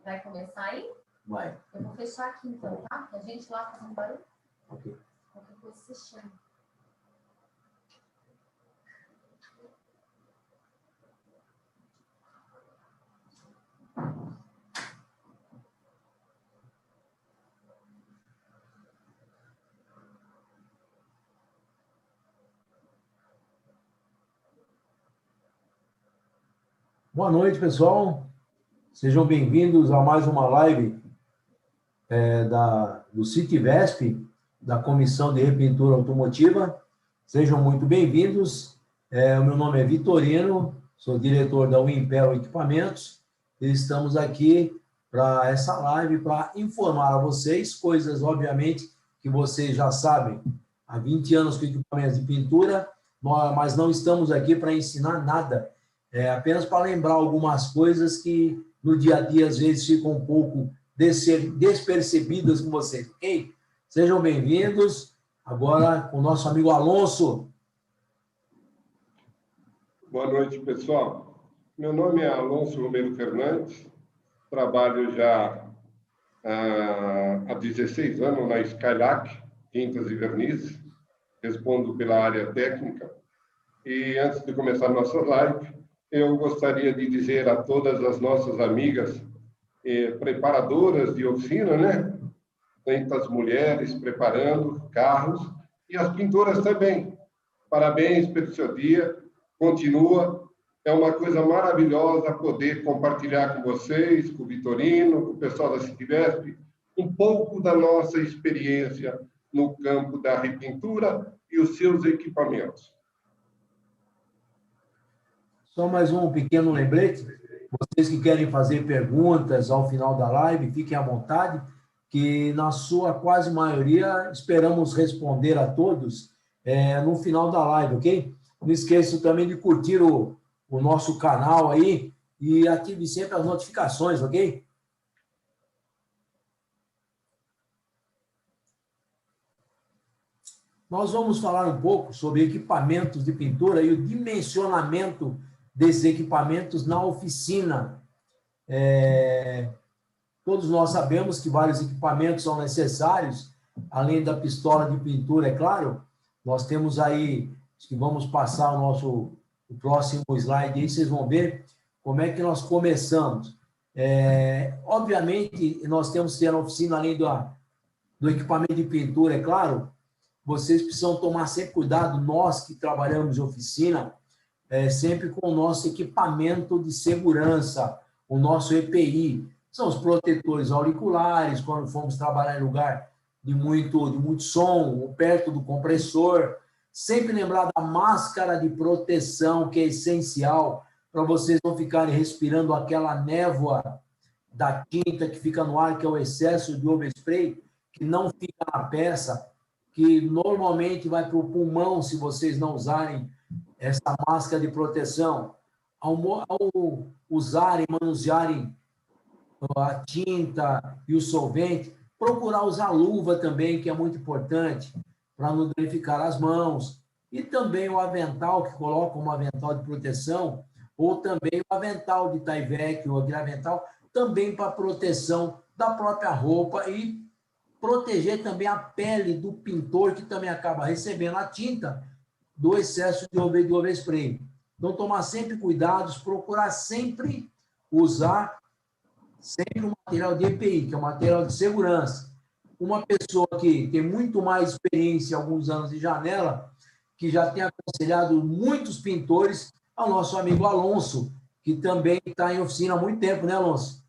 Vai começar aí? Vai. Eu vou fechar aqui então, tá? A gente lá fazendo barulho. Ok. Qualquer coisa você chama. Boa noite, pessoal. Sejam bem-vindos a mais uma live do CITVESP, da Comissão de Repintura Automotiva. Sejam muito bem-vindos. O meu nome é Vitorino, sou diretor da Wimpel Equipamentos e estamos aqui para essa live para informar a vocês coisas, obviamente, que vocês já sabem. Há 20 anos com equipamentos de pintura, mas não estamos aqui para ensinar nada. Apenas para lembrar algumas coisas que no dia a dia às vezes ficam um pouco despercebidas com vocês, ok? Sejam bem-vindos. Agora com o nosso amigo Alonso. Boa noite, pessoal. Meu nome é Alonso Romero Fernandes, trabalho já há 16 anos na Skylac, tintas e vernizes, respondo pela área técnica. E antes de começar a nossa live, eu gostaria de dizer a todas as nossas amigas preparadoras de oficina, né? Tantas mulheres preparando carros e as pintoras também. Parabéns pelo seu dia, continua. É uma coisa maravilhosa poder compartilhar com vocês, com o Vitorino, com o pessoal da CITVESP, um pouco da nossa experiência no campo da repintura e os seus equipamentos. Só mais um pequeno lembrete. Vocês que querem fazer perguntas ao final da live, fiquem à vontade, que na sua quase maioria esperamos responder a todos no final da live, ok? Não esqueça também de curtir o nosso canal aí e ative sempre as notificações, ok? Nós vamos falar um pouco sobre equipamentos de pintura e o dimensionamento desses equipamentos na oficina. Todos nós sabemos que vários equipamentos são necessários, além da pistola de pintura, é claro. Nós temos aí, que vamos passar o próximo slide aí, vocês vão ver como é que nós começamos. Obviamente, nós temos que ter na oficina, além do equipamento de pintura, é claro, vocês precisam tomar sempre cuidado, nós que trabalhamos em oficina, sempre com o nosso equipamento de segurança, o nosso EPI. São os protetores auriculares, quando formos trabalhar em lugar de muito som, ou perto do compressor. Sempre lembrar da máscara de proteção, que é essencial, para vocês não ficarem respirando aquela névoa da tinta que fica no ar, que é o excesso de overspray, que não fica na peça, que normalmente vai para o pulmão se vocês não usarem essa máscara de proteção. Ao usarem, manusearem a tinta e o solvente, procurar usar luva também, que é muito importante, para não danificar as mãos. E também o avental, que coloca um avental de proteção, ou também o avental de Tyvek, ou aquele avental, também para proteção da própria roupa e proteger também a pele do pintor, que também acaba recebendo a tinta do excesso de overspray. Então, tomar sempre cuidados, procurar sempre usar sempre um material de EPI, que é um material de segurança. Uma pessoa que tem muito mais experiência, alguns anos de janela, que já tem aconselhado muitos pintores, ao nosso amigo Alonso, que também está em oficina há muito tempo, né, Alonso?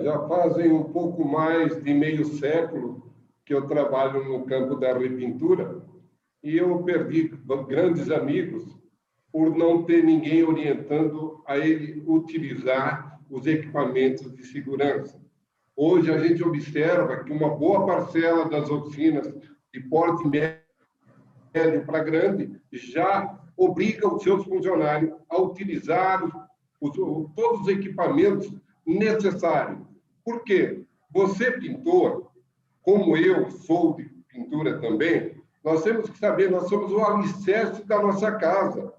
Já fazem um pouco mais de meio século que eu trabalho no campo da repintura e eu perdi grandes amigos por não ter ninguém orientando a ele utilizar os equipamentos de segurança. Hoje a gente observa que uma boa parcela das oficinas de porte médio para grande já obriga os seus funcionários a utilizar todos os equipamentos necessários. Por quê? Você, pintor, como eu sou de pintura também, nós temos que saber, nós somos o alicerce da nossa casa.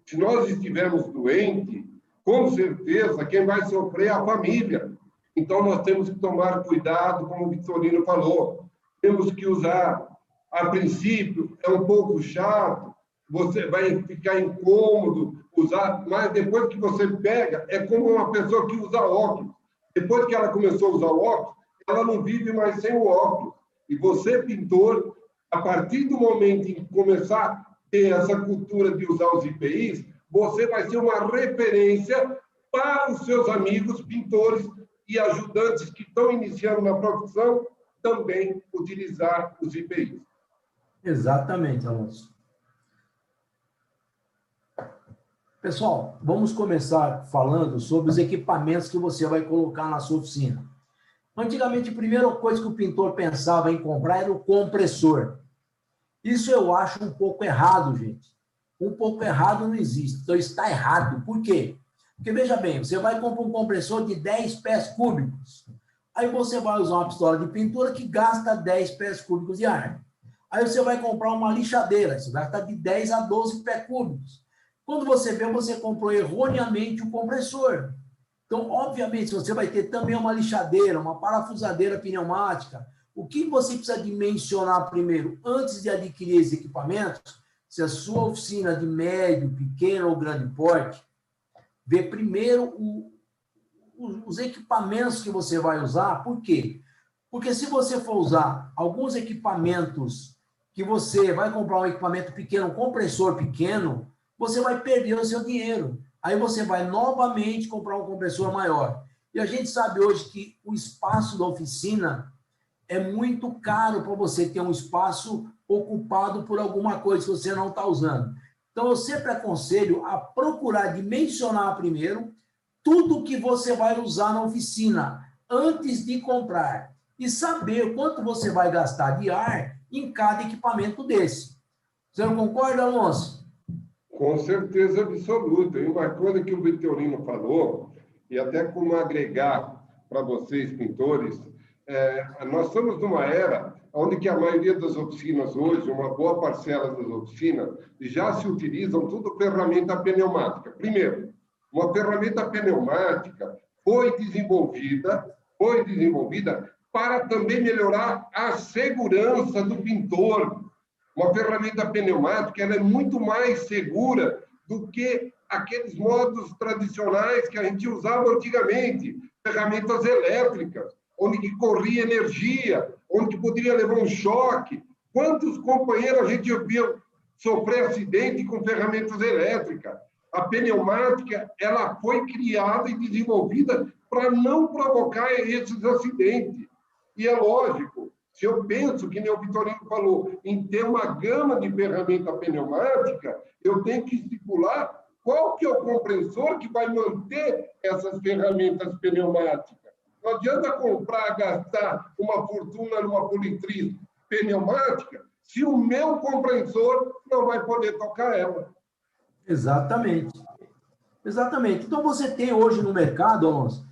Se nós estivermos doentes, com certeza, quem vai sofrer é a família. Então, nós temos que tomar cuidado, como o Vitorino falou. Temos que usar, a princípio, é um pouco chato, você vai ficar incômodo usar, mas depois que você pega, é como uma pessoa que usa óculos. Depois que ela começou a usar o óculos, ela não vive mais sem o óculos. E você, pintor, a partir do momento em que começar a ter essa cultura de usar os IPIs, você vai ser uma referência para os seus amigos pintores e ajudantes que estão iniciando na profissão também utilizar os IPIs. Exatamente, Alonso. Pessoal, vamos começar falando sobre os equipamentos que você vai colocar na sua oficina. Antigamente, a primeira coisa que o pintor pensava em comprar era o compressor. Isso eu acho um pouco errado, gente. Um pouco errado não existe. Então, está errado. Por quê? Porque, veja bem, você vai comprar um compressor de 10 pés cúbicos. Aí você vai usar uma pistola de pintura que gasta 10 pés cúbicos de ar. Aí você vai comprar uma lixadeira. Você gasta de 10 a 12 pés cúbicos. Quando você vê, você comprou erroneamente o compressor. Então, obviamente, você vai ter também uma lixadeira, uma parafusadeira pneumática. O que você precisa dimensionar primeiro, antes de adquirir esses equipamentos, se a sua oficina de médio, pequeno ou grande porte, vê primeiro os equipamentos que você vai usar. Por quê? Porque se você for usar alguns equipamentos que você vai comprar um equipamento pequeno, um compressor pequeno, você vai perder o seu dinheiro. Aí você vai novamente comprar um compressor maior. E a gente sabe hoje que o espaço da oficina é muito caro para você ter um espaço ocupado por alguma coisa que você não está usando. Então, eu sempre aconselho a procurar dimensionar primeiro tudo que você vai usar na oficina antes de comprar e saber quanto você vai gastar de ar em cada equipamento desse. Você não concorda, Alonso? Com certeza absoluta. E uma coisa que o Vitorino falou, e até como agregar para vocês, pintores, nós estamos numa era onde que a maioria das oficinas hoje, uma boa parcela das oficinas, já se utilizam tudo ferramenta pneumática. Primeiro, uma ferramenta pneumática foi desenvolvida para também melhorar a segurança do pintor. Uma ferramenta pneumática ela é muito mais segura do que aqueles modos tradicionais que a gente usava antigamente, ferramentas elétricas, onde que corria energia, onde que poderia levar um choque. Quantos companheiros a gente viu sofrer acidente com ferramentas elétricas? A pneumática ela foi criada e desenvolvida para não provocar esses acidentes. E é lógico, se eu penso, que nem o Vitorino falou, em ter uma gama de ferramenta pneumática, eu tenho que estipular qual que é o compressor que vai manter essas ferramentas pneumáticas. Não adianta comprar, gastar uma fortuna numa politriz pneumática, se o meu compressor não vai poder tocar ela. Exatamente. Exatamente. Então, você tem hoje no mercado, Alonso,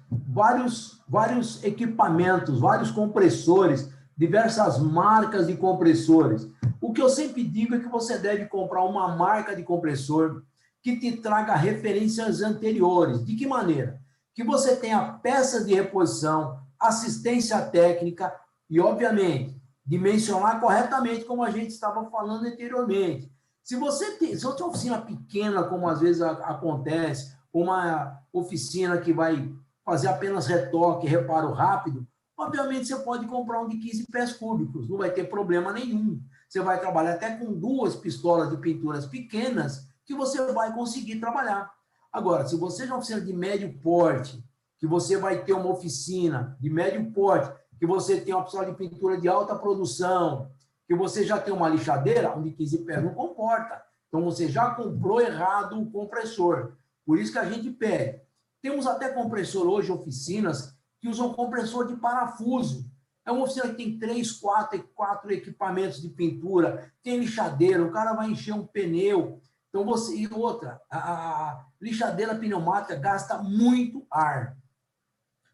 vários equipamentos, vários compressores, diversas marcas de compressores. O que eu sempre digo é que você deve comprar uma marca de compressor que te traga referências anteriores. De que maneira? Que você tenha peças de reposição, assistência técnica e, obviamente, dimensionar corretamente, como a gente estava falando anteriormente. Se você tem uma oficina pequena, como às vezes acontece, uma oficina que vai fazer apenas retoque, reparo rápido, obviamente você pode comprar um de 15 pés cúbicos, não vai ter problema nenhum. Você vai trabalhar até com 2 pistolas de pinturas pequenas que você vai conseguir trabalhar. Agora, se você é uma oficina de médio porte, que você vai ter uma oficina de médio porte, que você tem uma pistola de pintura de alta produção, que você já tem uma lixadeira, onde 15 pés não comporta. Então, você já comprou errado o compressor. Por isso que a gente pede. Temos até compressor hoje, oficinas, que usam compressor de parafuso. É uma oficina que tem 3, 4 equipamentos de pintura, tem lixadeira, o cara vai encher um pneu. Então, e outra, a lixadeira pneumática gasta muito ar.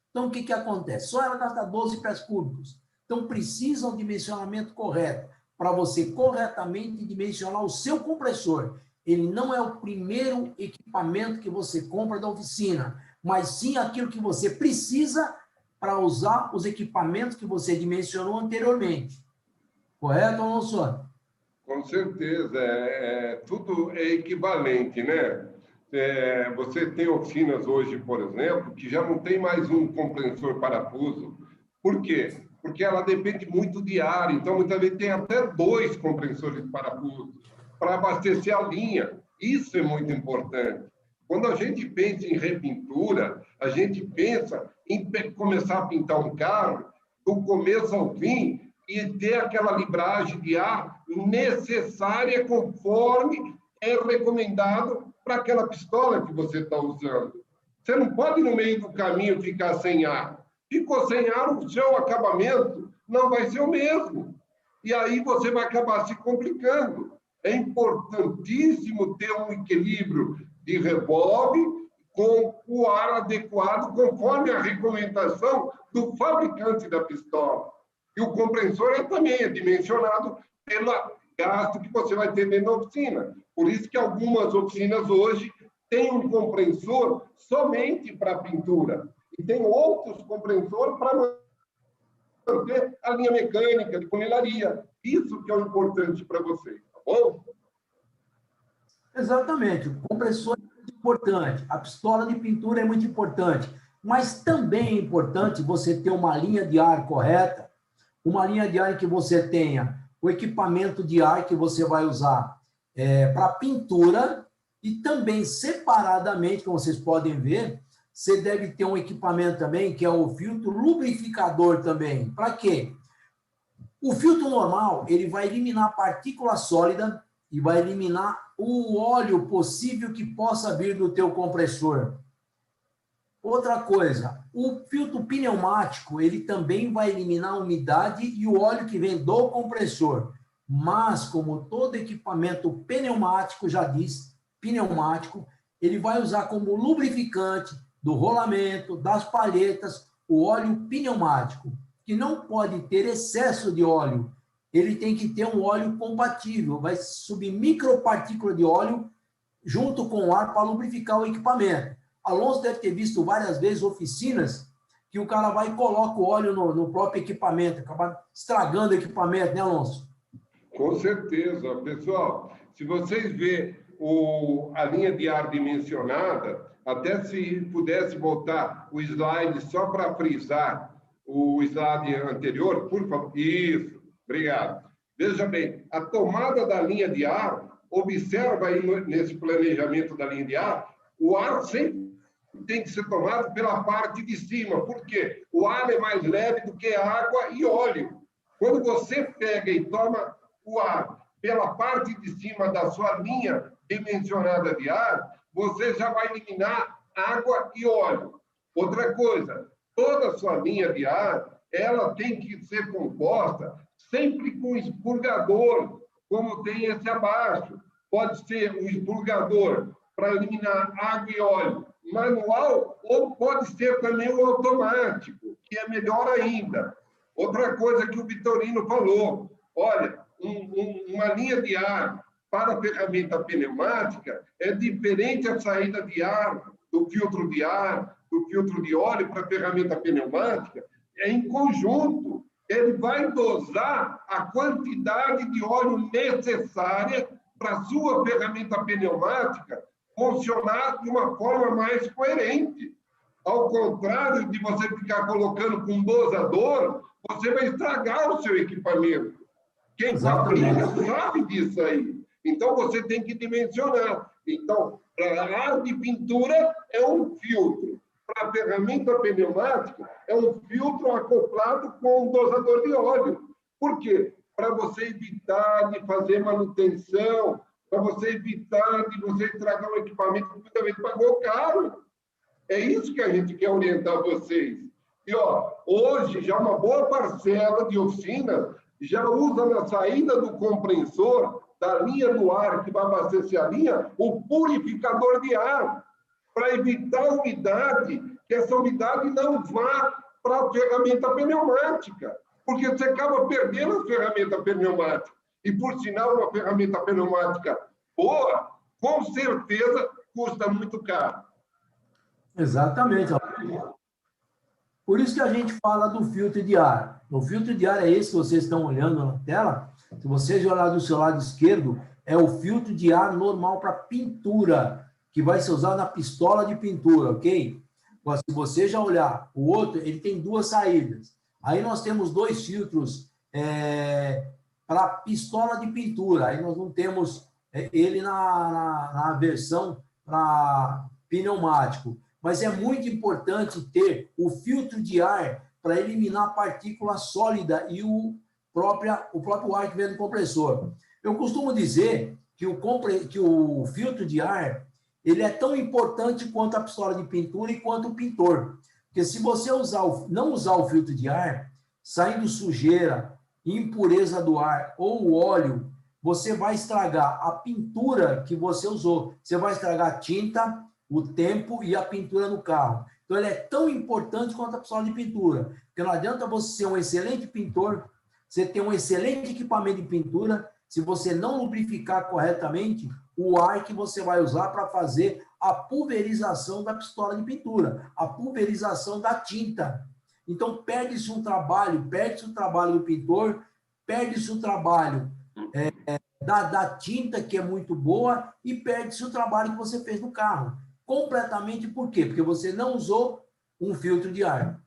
Então, o que acontece? Só ela gasta 12 pés cúbicos. Então, precisa um dimensionamento correto para você corretamente dimensionar o seu compressor. Ele não é o primeiro equipamento que você compra da oficina, mas sim aquilo que você precisa para usar os equipamentos que você dimensionou anteriormente. Correto, Alonso? Com certeza, tudo é equivalente, né? Você tem oficinas hoje, por exemplo, que já não tem mais um compressor parafuso. Por quê? Porque ela depende muito de ar, então muitas vezes tem até 2 compressores de parafuso para abastecer a linha. Isso é muito importante. Quando a gente pensa em repintura, a gente pensa em começar a pintar um carro do começo ao fim e ter aquela libragem de ar necessária conforme é recomendado para aquela pistola que você está usando. Você não pode, no meio do caminho, ficar sem ar. Ficou sem ar, o seu acabamento não vai ser o mesmo. E aí você vai acabar se complicando. É importantíssimo ter um equilíbrio de revólver com o ar adequado, conforme a recomendação do fabricante da pistola. E o compressor também é dimensionado pelo gasto que você vai ter dentro da oficina. Por isso que algumas oficinas hoje têm um compressor somente para pintura. E tem outros compressores para manter a linha mecânica de funilaria. Isso que é o importante para vocês, tá bom? Exatamente. O compressor é muito importante. A pistola de pintura é muito importante. Mas também é importante você ter uma linha de ar correta, uma linha de ar em que você tenha o equipamento de ar que você vai usar para pintura e também separadamente, como vocês podem ver, você deve ter um equipamento também que é o filtro lubrificador também. Para quê? O filtro normal, ele vai eliminar a partícula sólida e vai eliminar o óleo possível que possa vir do teu compressor. Outra coisa, o filtro pneumático, ele também vai eliminar a umidade e o óleo que vem do compressor. Mas, como todo equipamento pneumático, já diz, pneumático, ele vai usar como lubrificante do rolamento, das palhetas, o óleo pneumático, que não pode ter excesso de óleo. Ele tem que ter um óleo compatível, vai subir micropartícula de óleo junto com o ar para lubrificar o equipamento. Alonso deve ter visto várias vezes oficinas que o cara vai e coloca o óleo no próprio equipamento, acaba estragando o equipamento, né, Alonso? Com certeza. Pessoal, se vocês verem a linha de ar dimensionada, até se pudesse voltar o slide só para frisar o slide anterior, por favor. Isso, obrigado. Veja bem, a tomada da linha de ar, observa aí nesse planejamento da linha de ar, o ar sempre tem que ser tomado pela parte de cima. Por quê? O ar é mais leve do que água e óleo. Quando você pega e toma o ar pela parte de cima da sua linha dimensionada de ar, você já vai eliminar água e óleo. Outra coisa, toda a sua linha de ar, ela tem que ser composta sempre com expurgador, como tem esse abaixo. Pode ser um expurgador para eliminar água e óleo manual, ou pode ser também o automático, que é melhor ainda. Outra coisa que o Vitorino falou, olha, uma linha de ar para a ferramenta pneumática é diferente a saída de ar, do filtro de ar, do filtro de óleo para a ferramenta pneumática, é em conjunto. Ele vai dosar a quantidade de óleo necessária para a sua ferramenta pneumática funcionar de uma forma mais coerente. Ao contrário de você ficar colocando com um dosador, você vai estragar o seu equipamento. Quem fabrica sabe disso aí. Então, você tem que dimensionar. Então, para a área de pintura, é um filtro. Para a ferramenta pneumática, é um filtro acoplado com um dosador de óleo. Por quê? Para você evitar de fazer manutenção, para você evitar de você estragar um equipamento que muitas vezes pagou caro. É isso que a gente quer orientar vocês. E, hoje, já uma boa parcela de oficinas já usa na saída do compressor, da linha do ar que vai abastecer a linha, o purificador de ar, para evitar a umidade, que essa umidade não vá para a ferramenta pneumática, porque você acaba perdendo a ferramenta pneumática. E, por sinal, uma ferramenta pneumática boa, com certeza, custa muito caro. Exatamente. Por isso que a gente fala do filtro de ar. O filtro de ar é esse que vocês estão olhando na tela. Se vocês olharem do seu lado esquerdo, é o filtro de ar normal para pintura, que vai ser usado na pistola de pintura, ok? Mas se você já olhar o outro, ele tem duas saídas. Aí nós temos dois filtros para pistola de pintura. Aí nós não temos ele na versão para pneumático. Mas é muito importante ter o filtro de ar para eliminar a partícula sólida e o próprio ar que vem do compressor. Eu costumo dizer que o filtro de ar ele é tão importante quanto a pistola de pintura e quanto o pintor. Porque se você não usar o filtro de ar, saindo sujeira, impureza do ar ou o óleo, você vai estragar a pintura que você usou. Você vai estragar a tinta, o tempo e a pintura no carro. Então, ele é tão importante quanto a pistola de pintura. Porque não adianta você ser um excelente pintor, você ter um excelente equipamento de pintura, se você não lubrificar corretamente o ar que você vai usar para fazer a pulverização da pistola de pintura, a pulverização da tinta. Então, perde-se um trabalho, perde-se o trabalho do pintor, perde-se o trabalho da tinta, que é muito boa, e perde-se o trabalho que você fez no carro. Completamente por quê? Porque você não usou um filtro de ar.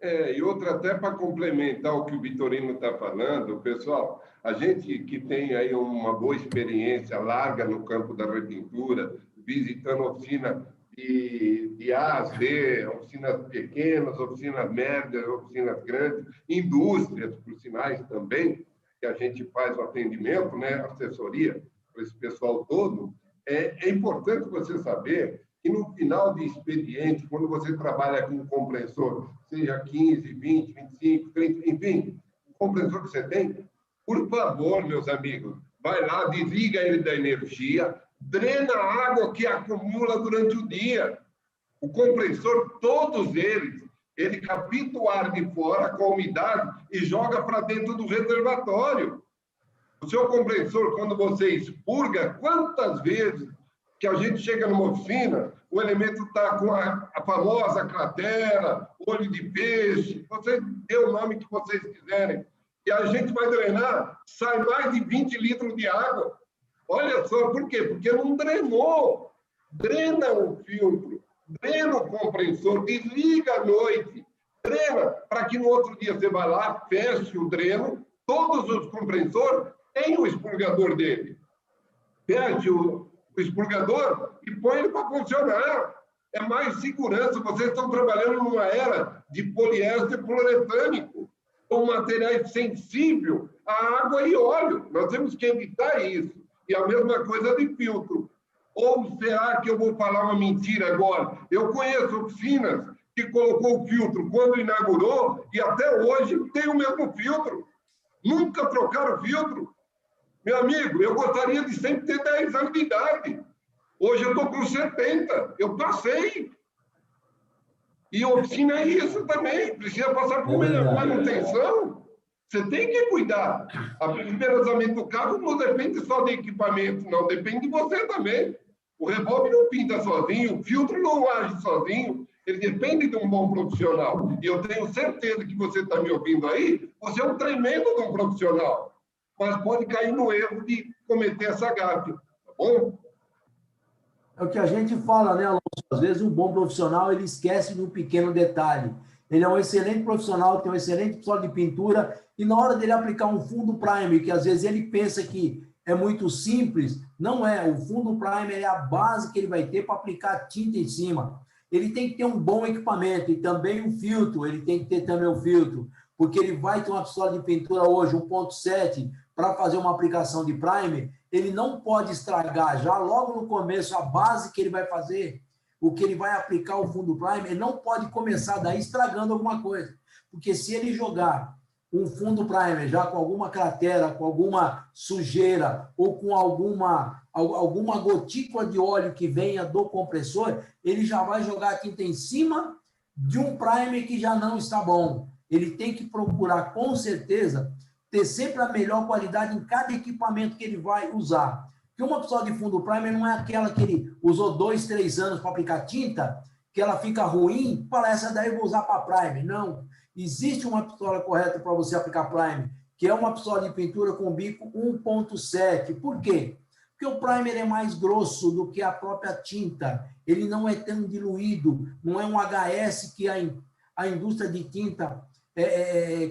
E outra, até para complementar o que o Vitorino está falando, pessoal, a gente que tem aí uma boa experiência larga no campo da repintura, visitando oficina de A a Z, oficinas pequenas, oficinas médias, oficinas grandes, indústrias, por sinais também, que a gente faz o atendimento, né, assessoria para esse pessoal todo, é importante você saber que no final de expediente, quando você trabalha com um compressor, seja 15, 20, 25, 30, enfim, o compressor que você tem, por favor, meus amigos, vai lá, desliga ele da energia, drena a água que acumula durante o dia. O compressor, todos eles, ele capta o ar de fora com a umidade e joga para dentro do reservatório. O seu compressor, quando você expurga, quantas vezes que a gente chega numa oficina, o elemento está com a famosa cratera, olho de peixe, vocês dê o nome que vocês quiserem, e a gente vai drenar, sai mais de 20 litros de água. Olha só, por quê? Porque não drenou. Drena o filtro, drena o compressor, desliga à noite, drena, para que no outro dia você vá lá, feche o dreno, todos os compressores têm o expurgador dele. Feche o expurgador e põe ele para funcionar. É mais segurança. Vocês estão trabalhando numa era de poliéster poliuretânico, com materiais sensíveis à água e óleo. Nós temos que evitar isso. E a mesma coisa de filtro. Ou será que eu vou falar uma mentira agora? Eu conheço oficinas que colocou o filtro quando inaugurou e até hoje tem o mesmo filtro. Nunca trocaram o filtro. Meu amigo, eu gostaria de sempre ter 10 anos de idade. Hoje eu estou com 70. Eu passei. E oficina é isso também. Precisa passar por manutenção. Você tem que cuidar. O embelezamento do carro não depende só de equipamento, não. Depende de você também. O revólver não pinta sozinho, o filtro não age sozinho. Ele depende de um bom profissional. E eu tenho certeza que você está me ouvindo aí, você é um tremendo de um profissional. Mas pode cair no erro de cometer essa gafe, tá bom? É o que a gente fala, né, Alonso? Às vezes o bom profissional, ele esquece de um pequeno detalhe. Ele é um excelente profissional, tem um excelente pistola de pintura, e na hora dele aplicar um fundo primer, que às vezes ele pensa que é muito simples, não é. O fundo primer é a base que ele vai ter para aplicar tinta em cima. Ele tem que ter um bom equipamento e também um filtro, ele tem que ter também um filtro, porque ele vai ter uma pistola de pintura hoje, 1.7, para fazer uma aplicação de primer, ele não pode estragar já logo no começo a base que ele vai fazer, o que ele vai aplicar o fundo primer, ele não pode começar daí estragando alguma coisa, porque se ele jogar um fundo primer já com alguma cratera, com alguma sujeira ou com alguma gotícula de óleo que venha do compressor, ele já vai jogar a tinta em cima de um primer que já não está bom. Ele tem que procurar, com certeza, ter sempre a melhor qualidade em cada equipamento que ele vai usar. Porque uma pistola de fundo primer não é aquela que ele usou 2, 3 anos para aplicar tinta, que ela fica ruim, para essa daí eu vou usar para primer. Não. Existe uma pistola correta para você aplicar primer, que é uma pistola de pintura com bico 1.7. Por quê? Porque o primer é mais grosso do que a própria tinta. Ele não é tão diluído, não é um HS que a indústria de tinta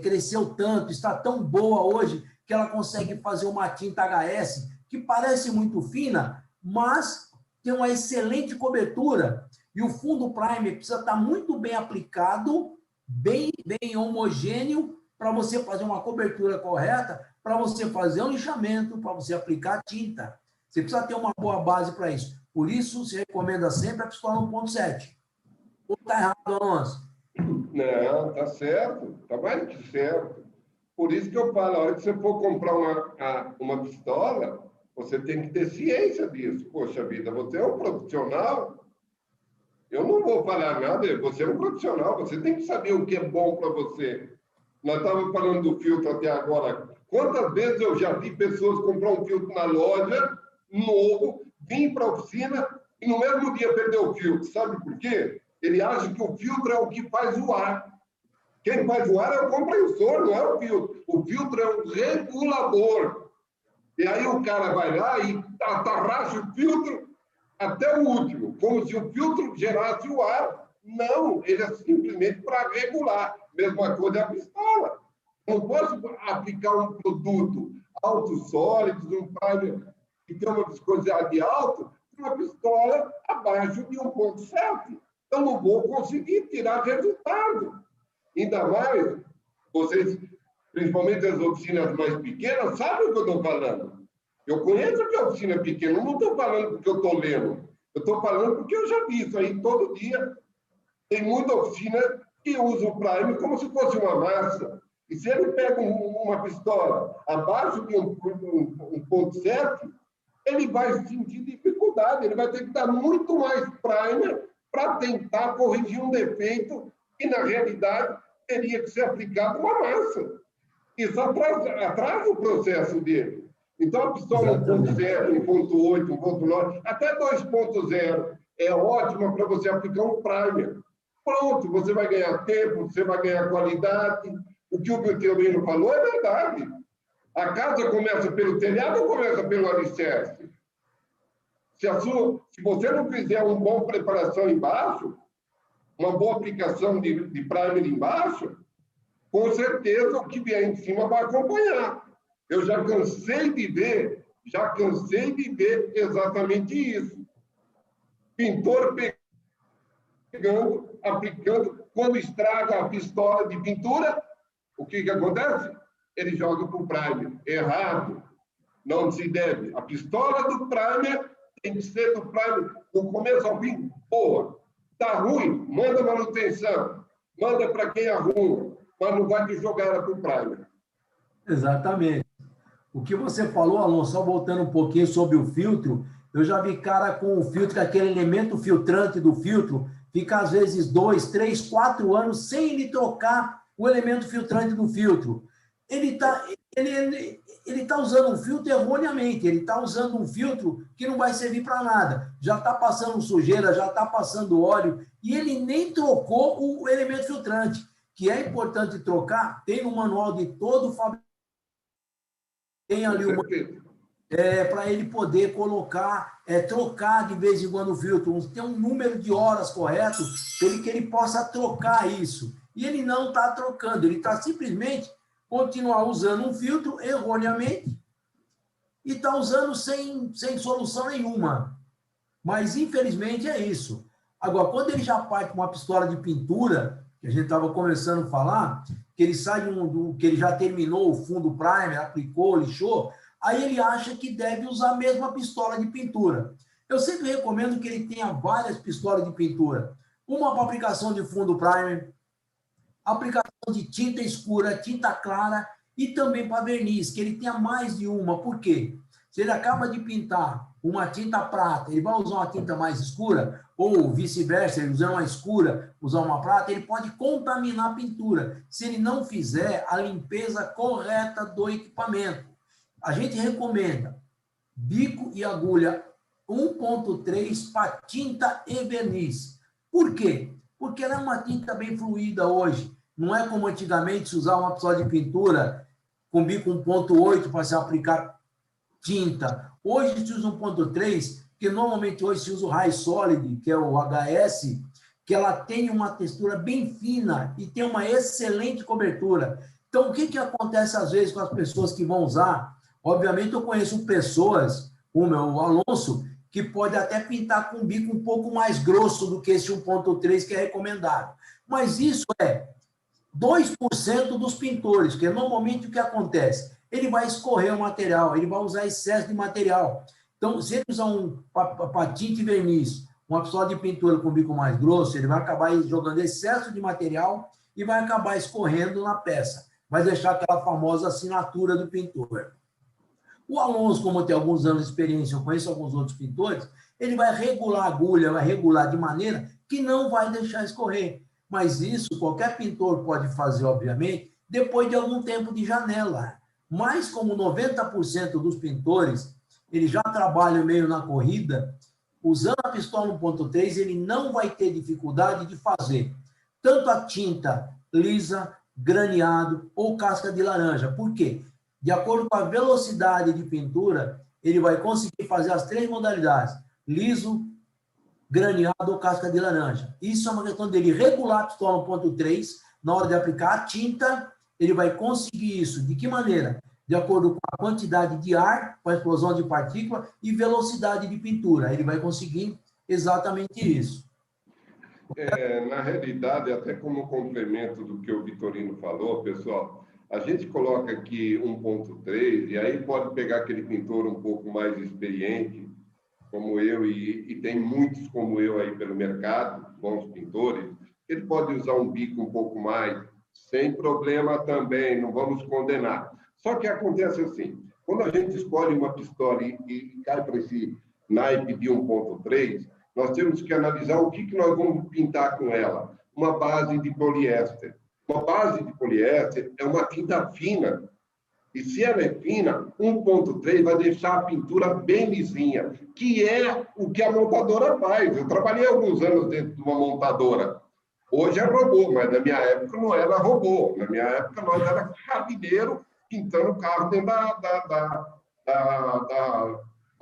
cresceu tanto, está tão boa hoje, que ela consegue fazer uma tinta HS que parece muito fina, mas tem uma excelente cobertura. E o fundo primer precisa estar muito bem aplicado, bem homogêneo, para você fazer uma cobertura correta, para você fazer um lixamento, para você aplicar tinta. Você precisa ter uma boa base para isso. Por isso, se recomenda sempre a pistola 1.7. Ou está errado, Alonso? Não, tá certo. Tá mais que certo. Por isso que eu falo, a hora que você for comprar uma pistola, você tem que ter ciência disso. Poxa vida, você é um profissional. Eu não vou falar nada, você é um profissional, você tem que saber o que é bom para você. Nós estávamos falando do filtro até agora. Quantas vezes eu já vi pessoas comprar um filtro na loja, novo, vir para a oficina e no mesmo dia perder o filtro. Sabe por quê? Ele acha que o filtro é o que faz o ar. Quem faz o ar é o compressor, não é o filtro. O filtro é um regulador. E aí o cara vai lá e atarracha o filtro até o último, como se o filtro gerasse o ar. Não, ele é simplesmente para regular. Mesma coisa é a pistola. Eu não posso aplicar um produto altos sólidos, um primer que tem uma viscosidade alta, uma pistola abaixo de 1.7. Eu não vou conseguir tirar resultado. Ainda mais, vocês, principalmente as oficinas mais pequenas, sabem o que eu estou falando. Eu conheço que a oficina é pequena, não estou falando porque eu estou lendo. Eu estou falando porque eu já vi isso aí todo dia. Tem muita oficina que usa o primer como se fosse uma massa. E se ele pega uma pistola abaixo de 1.7, ele vai sentir dificuldade, ele vai ter que dar muito mais primer para tentar corrigir um defeito que, na realidade, teria que ser aplicado uma massa. Isso atrasa o processo dele. Então, a pistola 1.7, 1.8, 1.9, até 2.0 é ótima para você aplicar um primer. Pronto, você vai ganhar tempo, você vai ganhar qualidade. O que o Beltrino falou é verdade. A casa começa pelo telhado ou começa pelo alicerce? Se você não fizer uma boa preparação embaixo, uma boa aplicação de primer embaixo, com certeza o que vier em cima vai acompanhar. Eu já cansei de ver exatamente isso. Pintor pegando, aplicando, quando estraga a pistola de pintura, o que acontece? Ele joga para o primer. Errado. Não se deve. A pistola do primer tem que ser do primer do começo ao fim. Boa. Está ruim? Manda manutenção. Manda para quem arruma. Mas não vai te jogar ela para o primer. Exatamente. O que você falou, Alonso, só voltando um pouquinho sobre o filtro, eu já vi cara com o filtro, aquele elemento filtrante do filtro, fica às vezes 2, 3, 4 anos sem ele trocar o elemento filtrante do filtro. Ele tá usando um filtro erroneamente, ele está usando um filtro que não vai servir para nada. Já está passando sujeira, já está passando óleo, e ele nem trocou o elemento filtrante, que é importante trocar, tem no manual de todo fabricante, tem ali uma... para ele poder colocar, trocar de vez em quando o filtro, tem um número de horas correto para que ele possa trocar isso. E ele não está trocando, ele está simplesmente continuar usando um filtro erroneamente e está usando sem solução nenhuma. Mas, infelizmente, é isso. Agora, quando ele já parte com uma pistola de pintura, que a gente estava começando a falar, que ele sai que ele já terminou o fundo primer, aplicou, lixou, aí ele acha que deve usar a mesma pistola de pintura. Eu sempre recomendo que ele tenha várias pistolas de pintura. Uma para aplicação de fundo primer, aplicação de tinta escura, tinta clara e também para verniz, que ele tenha mais de uma. Por quê? Se ele acaba de pintar uma tinta prata, ele vai usar uma tinta mais escura, ou vice-versa, ele usar uma escura, usar uma prata, ele pode contaminar a pintura, se ele não fizer a limpeza correta do equipamento. A gente recomenda bico e agulha 1.3 para tinta e verniz. Por quê? Porque ela é uma tinta bem fluida hoje. Não é como antigamente se usar uma pistola de pintura com bico 1.8 para se aplicar tinta. Hoje se usa 1.3, porque normalmente hoje se usa o High Solid, que é o HS, que ela tem uma textura bem fina e tem uma excelente cobertura. Então, o que acontece às vezes com as pessoas que vão usar? Obviamente, eu conheço pessoas, como o Alonso, que pode até pintar com um bico um pouco mais grosso do que esse 1.3 que é recomendado. Mas isso é 2% dos pintores, que normalmente o que acontece? Ele vai escorrer o material, ele vai usar excesso de material. Então, se ele usar para tinta e verniz, uma pistola de pintura com bico mais grosso, ele vai acabar jogando excesso de material e vai acabar escorrendo na peça. Vai deixar aquela famosa assinatura do pintor. O Alonso, como tem alguns anos de experiência, eu conheço alguns outros pintores, ele vai regular a agulha, vai regular de maneira que não vai deixar escorrer. Mas isso qualquer pintor pode fazer, obviamente, depois de algum tempo de janela. Mas como 90% dos pintores, eles já trabalham meio na corrida, usando a pistola 1.3, ele não vai ter dificuldade de fazer tanto a tinta lisa, graneado ou casca de laranja. Por quê? De acordo com a velocidade de pintura, ele vai conseguir fazer as 3 modalidades, liso, graneado ou casca de laranja. Isso é uma questão dele regular a pistola 1.3, na hora de aplicar a tinta, ele vai conseguir isso. De que maneira? De acordo com a quantidade de ar, com a explosão de partícula e velocidade de pintura. Ele vai conseguir exatamente isso. Na realidade, até como complemento do que o Vitorino falou, pessoal, a gente coloca aqui 1.3 e aí pode pegar aquele pintor um pouco mais experiente, como eu, e tem muitos como eu aí pelo mercado, bons pintores, ele pode usar um bico um pouco mais, sem problema também, não vamos condenar. Só que acontece assim, quando a gente escolhe uma pistola e cai para esse naipe de 1.3, nós temos que analisar o que nós vamos pintar com ela. Uma base de poliéster. Uma base de poliéster é uma tinta fina. E se ela é fina, 1.3 vai deixar a pintura bem lisinha, que é o que a montadora faz. Eu trabalhei alguns anos dentro de uma montadora. Hoje é robô, mas na minha época não era robô. Na minha época nós era cabineiro pintando o carro dentro da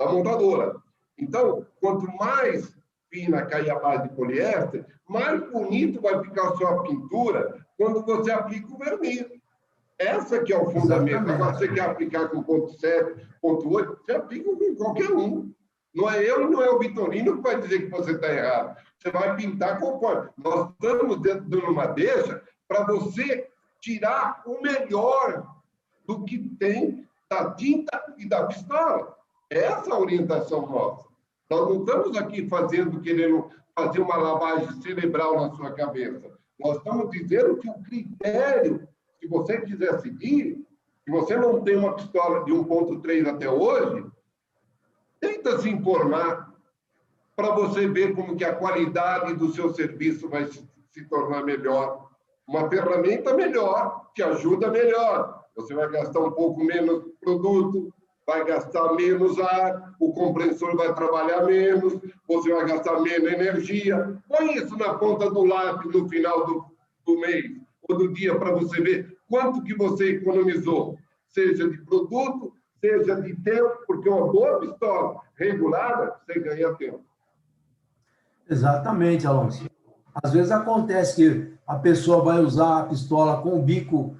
montadora. Então, quanto mais fina cair a base de poliéster, mais bonito vai ficar a sua pintura quando você aplica o verniz. Essa que é o fundamento. Exatamente. Agora, você quer aplicar com 0.7, 0.8, você aplica com qualquer um. Não é eu e não é o Vitorino que vai dizer que você está errado. Você vai pintar conforme. Nós estamos dentro de uma deixa para você tirar o melhor do que tem da tinta e da pistola. Essa é a orientação nossa. Nós não estamos aqui querendo fazer uma lavagem cerebral na sua cabeça. Nós estamos dizendo que o critério, se você quiser seguir, se você não tem uma pistola de 1.3 até hoje, tenta se informar para você ver como que a qualidade do seu serviço vai se tornar melhor. Uma ferramenta melhor, te ajuda melhor. Você vai gastar um pouco menos produto, vai gastar menos ar, o compressor vai trabalhar menos, você vai gastar menos energia. Põe isso na ponta do lápis no final do mês ou do dia para você ver quanto que você economizou, seja de produto, seja de tempo, porque uma boa pistola regulada, você ganha tempo. Exatamente, Alonso. Às vezes acontece que a pessoa vai usar a pistola com o bico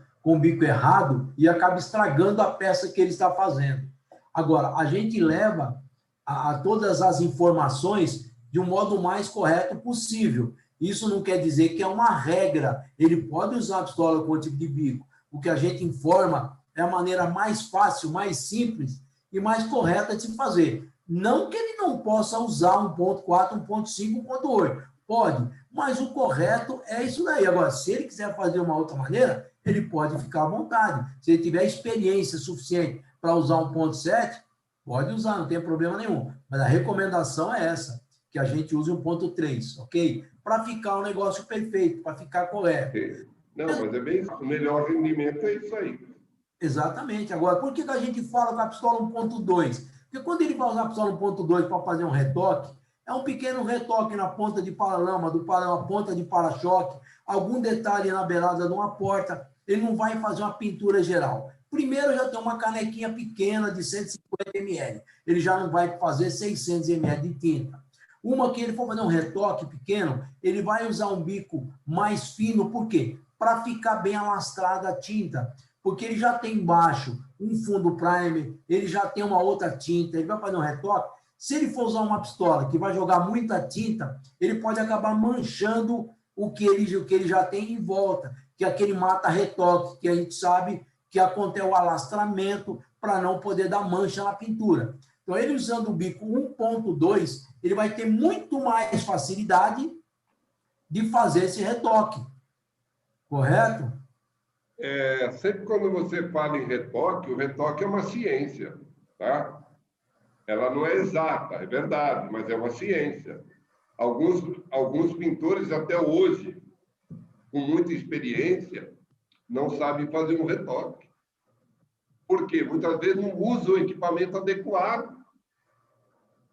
errado e acaba estragando a peça que ele está fazendo. Agora, a gente leva a todas as informações de um modo mais correto possível. Isso não quer dizer que é uma regra. Ele pode usar a pistola com o tipo de bico. O que a gente informa é a maneira mais fácil, mais simples e mais correta de se fazer. Não que ele não possa usar 1.4, 1.5, 1.8. Pode, mas o correto é isso daí. Agora, se ele quiser fazer uma outra maneira, ele pode ficar à vontade. Se ele tiver experiência suficiente para usar 1.7, pode usar, não tem problema nenhum. Mas a recomendação é essa, que a gente use 1.3, ok? Para ficar um negócio perfeito, para ficar correto. Não, mas é bem isso. O melhor rendimento é isso aí. Exatamente. Agora, por que a gente fala com a pistola 1.2? Porque quando ele vai usar a pistola 1.2 para fazer um retoque, É um pequeno retoque na ponta de paralama, na ponta de para-choque, algum detalhe na beirada de uma porta. Ele não vai fazer uma pintura geral. Primeiro já tem uma canequinha pequena de 150 ml. Ele já não vai fazer 600 ml de tinta. Uma que ele for fazer um retoque pequeno, ele vai usar um bico mais fino. Por quê? Para ficar bem alastrada a tinta. Porque ele já tem embaixo um fundo primer, ele já tem uma outra tinta, ele vai fazer um retoque. Se ele for usar uma pistola que vai jogar muita tinta, ele pode acabar manchando o que ele já tem em volta, que é aquele mata-retoque, que a gente sabe que acontece o alastramento para não poder dar mancha na pintura. Então, ele usando o bico 1.2, ele vai ter muito mais facilidade de fazer esse retoque. Correto? Sempre quando você fala em retoque, o retoque é uma ciência, tá? Ela não é exata, é verdade, mas é uma ciência. Alguns pintores, até hoje, com muita experiência, não sabem fazer um retoque. Por quê? Muitas vezes não usam o equipamento adequado.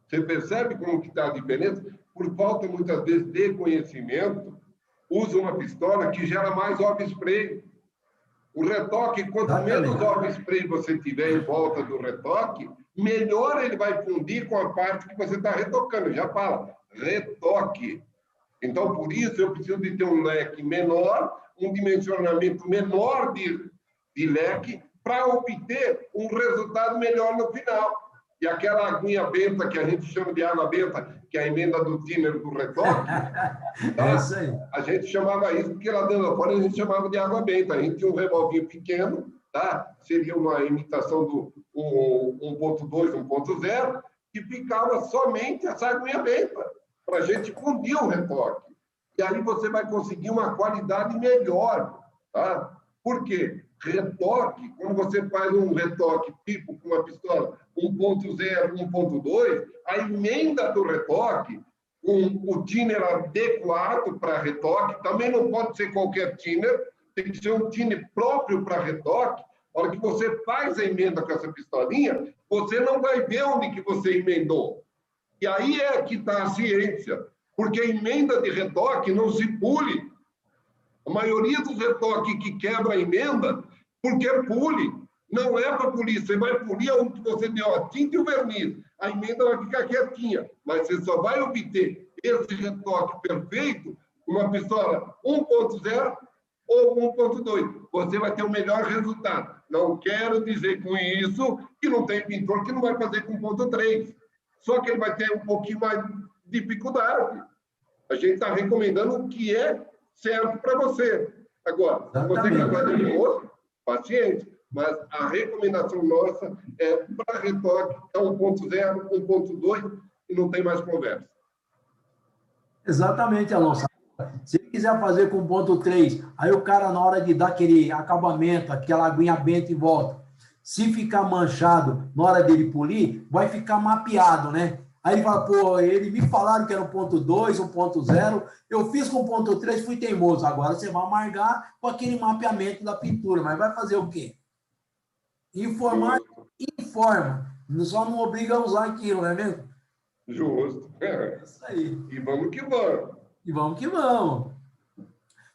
Você percebe como que está a diferença? Por falta, muitas vezes, de conhecimento, usa uma pistola que gera mais óleo spray. O retoque, quanto menos óleo spray você tiver em volta do retoque, melhor ele vai fundir com a parte que você está retocando. Já fala, retoque. Então, por isso, eu preciso de ter um leque menor, um dimensionamento menor de leque, para obter um resultado melhor no final. E aquela aguinha benta, que a gente chama de água benta, que é a emenda do thinner do retoque, tá? É isso aí. A gente chamava isso, porque lá dentro da fora a gente chamava de água benta. A gente tinha um revolvinho pequeno, tá? Seria uma imitação do 1.2, 1.0, que ficava somente essa aguinha benta, para a gente fundir o retoque. E aí você vai conseguir uma qualidade melhor, tá? Por quê? Retoque, quando você faz um retoque tipo com uma pistola 1.0, 1.2, a emenda do retoque, o thinner adequado para retoque, também não pode ser qualquer thinner, tem que ser um thinner próprio para retoque. A hora que você faz a emenda com essa pistolinha, você não vai ver onde que você emendou. E aí é que está a ciência, porque a emenda de retoque não se pule. A maioria dos retoques que quebra a emenda, porque pule. Não é para polir, você vai polir onde você deu a tinta e o verniz. A emenda vai ficar quietinha, mas você só vai obter esse retoque perfeito com uma pistola 1.0 ou 1.2. Você vai ter o melhor resultado. Não quero dizer com isso que não tem pintor que não vai fazer com 1.3. Só que ele vai ter um pouquinho mais de dificuldade. A gente está recomendando o que é certo para você. Agora, se você quer fazer um outro, paciente. Mas a recomendação nossa é para retoque, é 1.0, 1.2 e não tem mais conversa. Exatamente, Alonso. Se ele quiser fazer com 1.3, aí o cara, na hora de dar aquele acabamento, aquela aguinha benta em volta, se ficar manchado na hora dele polir, vai ficar mapeado, né? Aí ele fala, pô, ele me falaram que era 1.2, 1.0, eu fiz com 1.3, fui teimoso. Agora você vai amargar com aquele mapeamento da pintura, mas vai fazer o quê? Informar, informa. Só não obriga a usar aquilo, não é mesmo? Justo. É isso aí. E vamos que vamos. E vamos que vamos.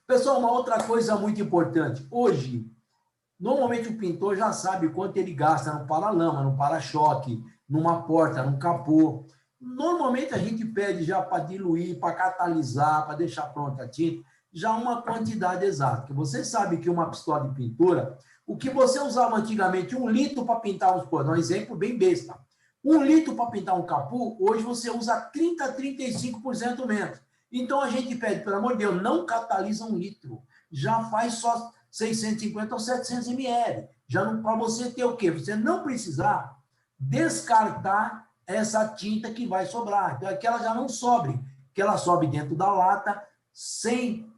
Pessoal, uma outra coisa muito importante. Hoje, normalmente o pintor já sabe quanto ele gasta no paralama, no para-choque, numa porta, num capô. Normalmente a gente pede já para diluir, para catalisar, para deixar pronta a tinta, já uma quantidade exata. Porque você sabe que uma pistola de pintura, o que você usava antigamente, 1 litro para pintar um exemplo bem besta. 1 litro para pintar um capô, hoje você usa 30% a 35% menos. Então a gente pede, pelo amor de Deus, não catalisa 1 litro. Já faz só 650 ou 700 ml. Já não, para você ter o quê? Você não precisar descartar essa tinta que vai sobrar. Então é que ela já não sobre, que ela sobe dentro da lata sem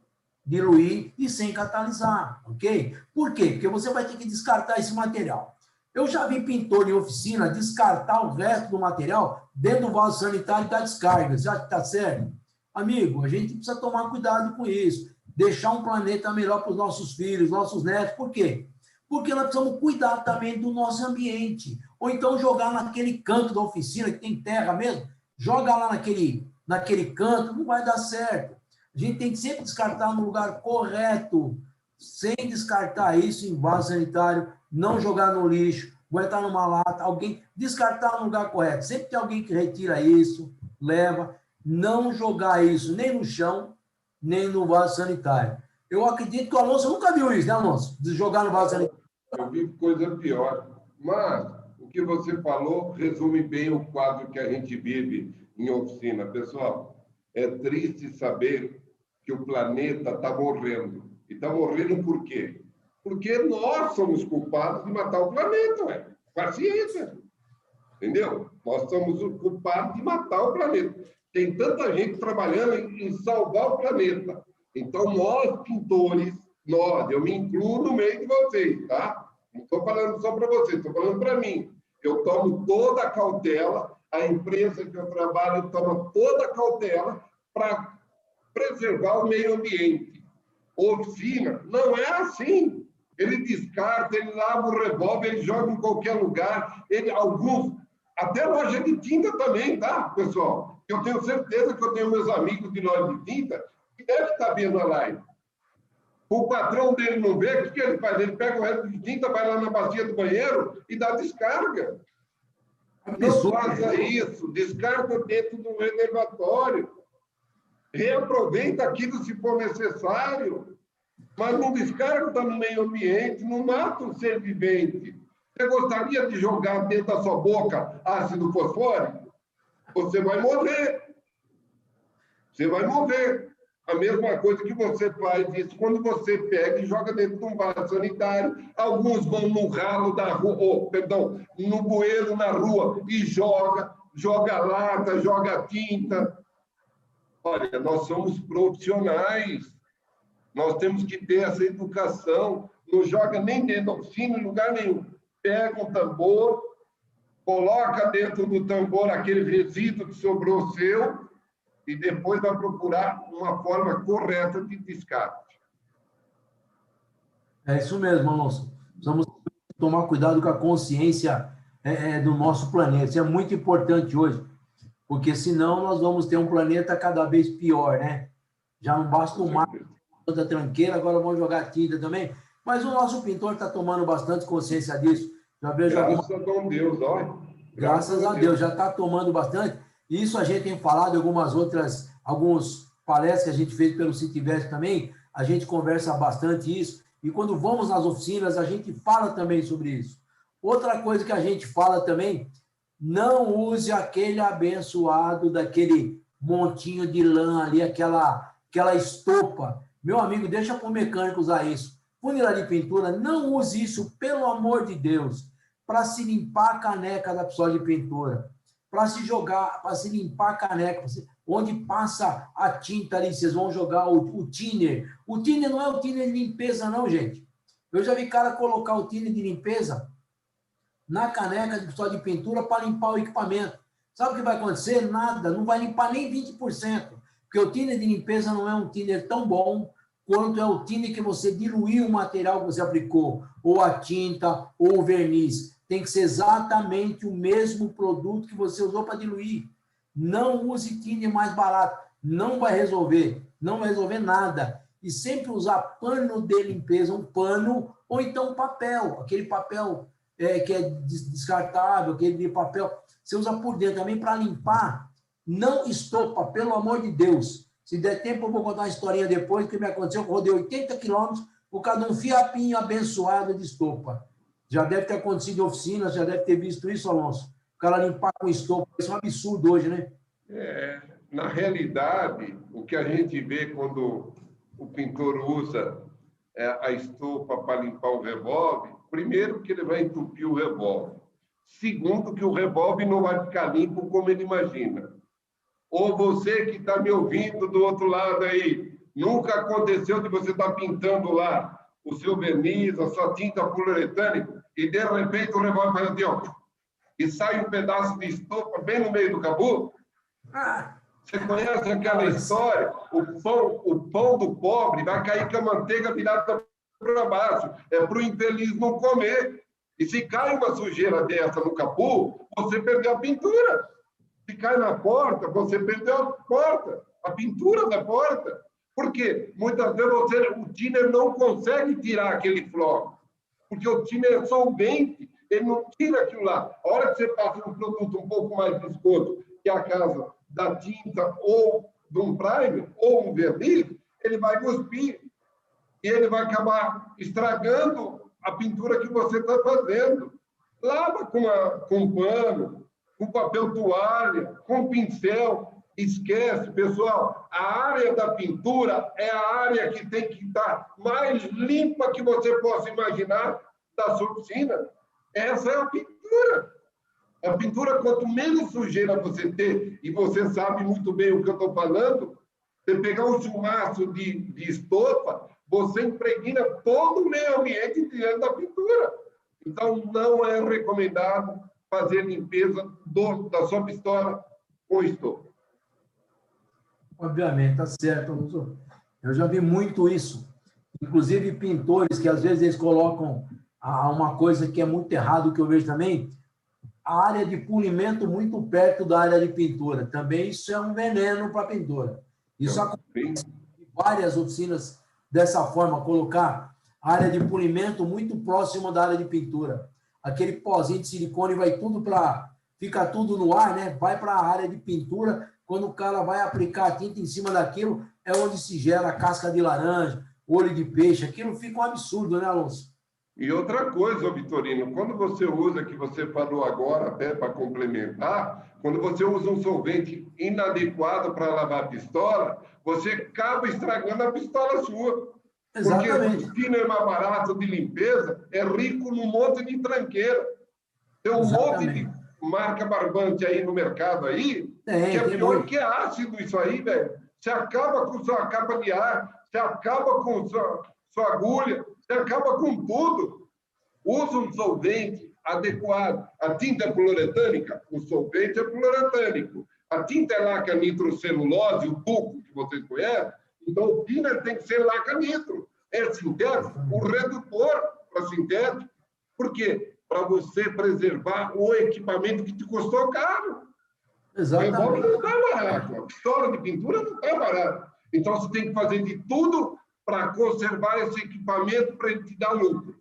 diluir e sem catalisar, ok? Por quê? Porque você vai ter que descartar esse material. Eu já vi pintor em oficina descartar o resto do material dentro do vaso sanitário da descarga. Você acha que está certo? Amigo, a gente precisa tomar cuidado com isso. Deixar um planeta melhor para os nossos filhos, nossos netos. Por quê? Porque nós precisamos cuidar também do nosso ambiente. Ou então jogar naquele canto da oficina que tem terra mesmo, joga lá naquele canto, não vai dar certo. A gente tem que sempre descartar no lugar correto, sem descartar isso em vaso sanitário, não jogar no lixo, aguentar numa lata, alguém descartar no lugar correto. Sempre tem alguém que retira isso, leva, não jogar isso nem no chão, nem no vaso sanitário. Eu acredito que o Alonso nunca viu isso, né, Alonso? De jogar no vaso sanitário. Eu vi coisa pior. Mas o que você falou resume bem o quadro que a gente vive em oficina. Pessoal, é triste saber que o planeta está morrendo. E está morrendo por quê? Porque nós somos culpados de matar o planeta, ué. Paciência. Entendeu? Nós somos culpados de matar o planeta. Tem tanta gente trabalhando em salvar o planeta. Então, nós, pintores, eu me incluo no meio de vocês, tá? Não estou falando só para vocês, estou falando para mim. Eu tomo toda a cautela, a empresa que eu trabalho toma toda a cautela para preservar o meio ambiente. Oficina não é assim. Ele descarta, ele lava o revólver, ele joga em qualquer lugar. Até loja de tinta também, tá, pessoal? Eu tenho certeza que eu tenho meus amigos de loja de tinta que devem estar vendo a live. O patrão dele não vê, o que ele faz? Ele pega o resto de tinta, vai lá na bacia do banheiro e dá descarga. Não faça isso. Descarga dentro do reservatório. Reaproveita aquilo se for necessário. Mas não descarga está no meio ambiente, não mata o ser vivente. Você gostaria de jogar dentro da sua boca ácido fosfórico? Você vai morrer. Você vai morrer. A mesma coisa que você faz isso quando você pega e joga dentro de um vaso sanitário. Alguns vão no ralo da rua, no bueiro na rua e joga lata, joga tinta. Olha, nós somos profissionais. Nós temos que ter essa educação. Não joga nem dentro da oficina, em lugar nenhum. Pega um tambor, coloca dentro do tambor aquele resíduo que sobrou seu e depois vai procurar uma forma correta de descarte. É isso mesmo, Alonso. Precisamos tomar cuidado com a consciência do nosso planeta. Isso é muito importante hoje, porque senão nós vamos ter um planeta cada vez pior, né? Já não basta o mar, toda tranqueira, agora vamos jogar tinta também. Mas o nosso pintor está tomando bastante consciência disso. Já vejo Graças a Deus, ó. Graças a Deus, já está tomando bastante. Isso a gente tem falado em algumas palestras que a gente fez pelo Citivest também, a gente conversa bastante isso, e quando vamos nas oficinas, a gente fala também sobre isso. Outra coisa que a gente fala também, não use aquele abençoado daquele montinho de lã ali, aquela estopa. Meu amigo, deixa para o mecânico usar isso. Funilaria de pintura, não use isso, pelo amor de Deus, para se limpar a caneca da pessoa de pintura, para se jogar, para se limpar a caneca, onde passa a tinta ali, vocês vão jogar o thinner. O thinner não é o thinner de limpeza, não, gente. Eu já vi cara colocar o thinner de limpeza na caneca de pessoa de pintura para limpar o equipamento. Sabe o que vai acontecer? Nada, não vai limpar nem 20%, porque o thinner de limpeza não é um thinner tão bom quanto é o thinner que você diluiu o material que você aplicou, ou a tinta, ou o verniz. Tem que ser exatamente o mesmo produto que você usou para diluir. Não use thinner mais barato. Não vai resolver nada. E sempre usar pano de limpeza, um pano, ou então papel, aquele papel que é descartável, aquele de papel. Você usa por dentro também para limpar. Não estopa, pelo amor de Deus. Se der tempo, eu vou contar uma historinha depois, que me aconteceu, eu rodei 80 quilômetros por causa de um fiapinho abençoado de estopa. Já deve ter acontecido em oficinas, já deve ter visto isso, Alonso. O cara limpar com estopa, isso é um absurdo hoje, né? Na realidade, o que a gente vê quando o pintor usa a estopa para limpar o revólver, primeiro que ele vai entupir o revólver. Segundo, que o revólver não vai ficar limpo como ele imagina. Ou você que está me ouvindo do outro lado aí, nunca aconteceu de você estar pintando lá o seu verniz, a sua tinta poliuretânica, e de repente o revólver faz assim, ó, e sai um pedaço de estopa bem no meio do cabelo? Você conhece aquela história? O pão do pobre vai cair com a manteiga virada para baixo. É para o infeliz não comer. E se cai uma sujeira dessa no capô, você perdeu a pintura. Se cai na porta, você perdeu a porta, a pintura da porta. Por quê? Muitas vezes o thinner não consegue tirar aquele flóculo, porque o thinner é solvente, ele não tira aquilo lá. A hora que você passa um produto um pouco mais viscoso, que é a casa da tinta ou de um primer ou um verniz, ele vai cuspir e ele vai acabar estragando a pintura que você está fazendo. Lava com pano, com papel toalha, com pincel. Esquece, pessoal, a área da pintura é a área que tem que estar mais limpa que você possa imaginar da sua oficina. Essa é a pintura. A pintura, quanto menos sujeira você ter, e você sabe muito bem o que eu estou falando, você pegar um chumaço de estofa, você impregna todo o meio ambiente dentro da pintura. Então, não é recomendado fazer limpeza da sua pistola com estofa. Obviamente, tá certo, Alonso. Eu já vi muito isso. Inclusive, pintores que às vezes eles colocam uma coisa que é muito errado, que eu vejo também, a área de polimento muito perto da área de pintura. Também isso é um veneno para a pintura. Isso acontece em várias oficinas dessa forma, colocar a área de polimento muito próxima da área de pintura. Aquele pozinho de silicone vai tudo para... Fica tudo no ar, né? Vai para a área de pintura. Quando o cara vai aplicar a tinta em cima daquilo, é onde se gera casca de laranja, olho de peixe. Aquilo fica um absurdo, né, Alonso? E outra coisa, Vitorino, quando você usa, que você falou agora, até para complementar, quando você usa um solvente inadequado para lavar a pistola, você acaba estragando a pistola sua. Exatamente. Porque o thinner mais barato de limpeza é rico num monte de tranqueira. Tem um monte de marca barbante aí no mercado aí, que é pior que ácido isso aí, velho. Você acaba com sua capa de ar, você acaba com sua agulha, você acaba com tudo. Usa um solvente adequado. A tinta é poliuretânica, o solvente é poliuretânico. A tinta é laca nitrocelulose, o tuco que vocês conhecem, então o thinner tem que ser laca nitro. É sintético, o redutor para sintético. Por quê? Para você preservar o equipamento que te custou caro. Exatamente. O revólver não está barato, a pistola de pintura não está barata. Então você tem que fazer de tudo para conservar esse equipamento para ele te dar lucro.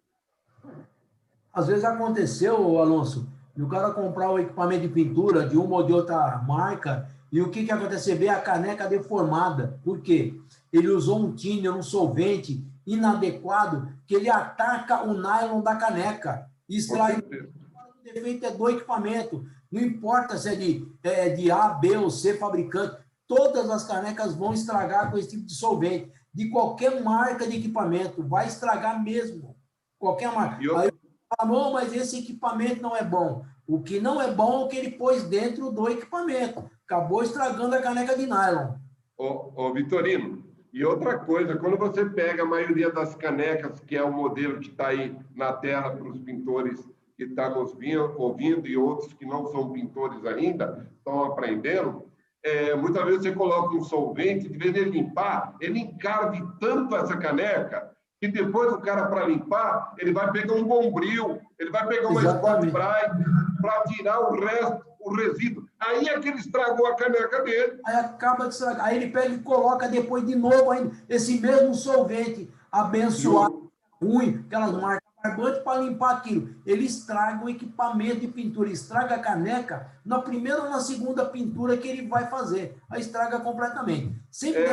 Às vezes aconteceu, Alonso, de o cara comprar o equipamento de pintura de uma ou de outra marca, e o que acontece? Ver a caneca deformada. Por quê? Ele usou um thinner, um solvente inadequado, que ele ataca o nylon da caneca. Extrai. O defeito é do equipamento. Não importa se é de A, B ou C fabricante, todas as canecas vão estragar com esse tipo de solvente. De qualquer marca de equipamento, vai estragar mesmo. Qualquer marca. Aí fala, não, mas esse equipamento não é bom. O que não é bom é o que ele pôs dentro do equipamento. Acabou estragando a caneca de nylon. Ô Vitorino, e outra coisa, quando você pega a maioria das canecas, que é o modelo que está aí na tela para os pintores que estão nos ouvindo e outros que não são pintores ainda, estão aprendendo, muitas vezes você coloca um solvente, de vez de limpar, ele encarde tanto essa caneca, que depois o cara, para limpar, ele vai pegar um bombril, ele vai pegar uma Scott Brite para tirar o resto, o resíduo. Aí é que ele estragou a caneca dele. Aí acaba de estragar. Aí ele pega e coloca depois de novo ainda esse mesmo solvente abençoado, ruim, aquelas marcas barbantes, para limpar aquilo. Ele estraga o equipamento de pintura, estraga a caneca na primeira ou na segunda pintura que ele vai fazer. Aí estraga completamente. Sempre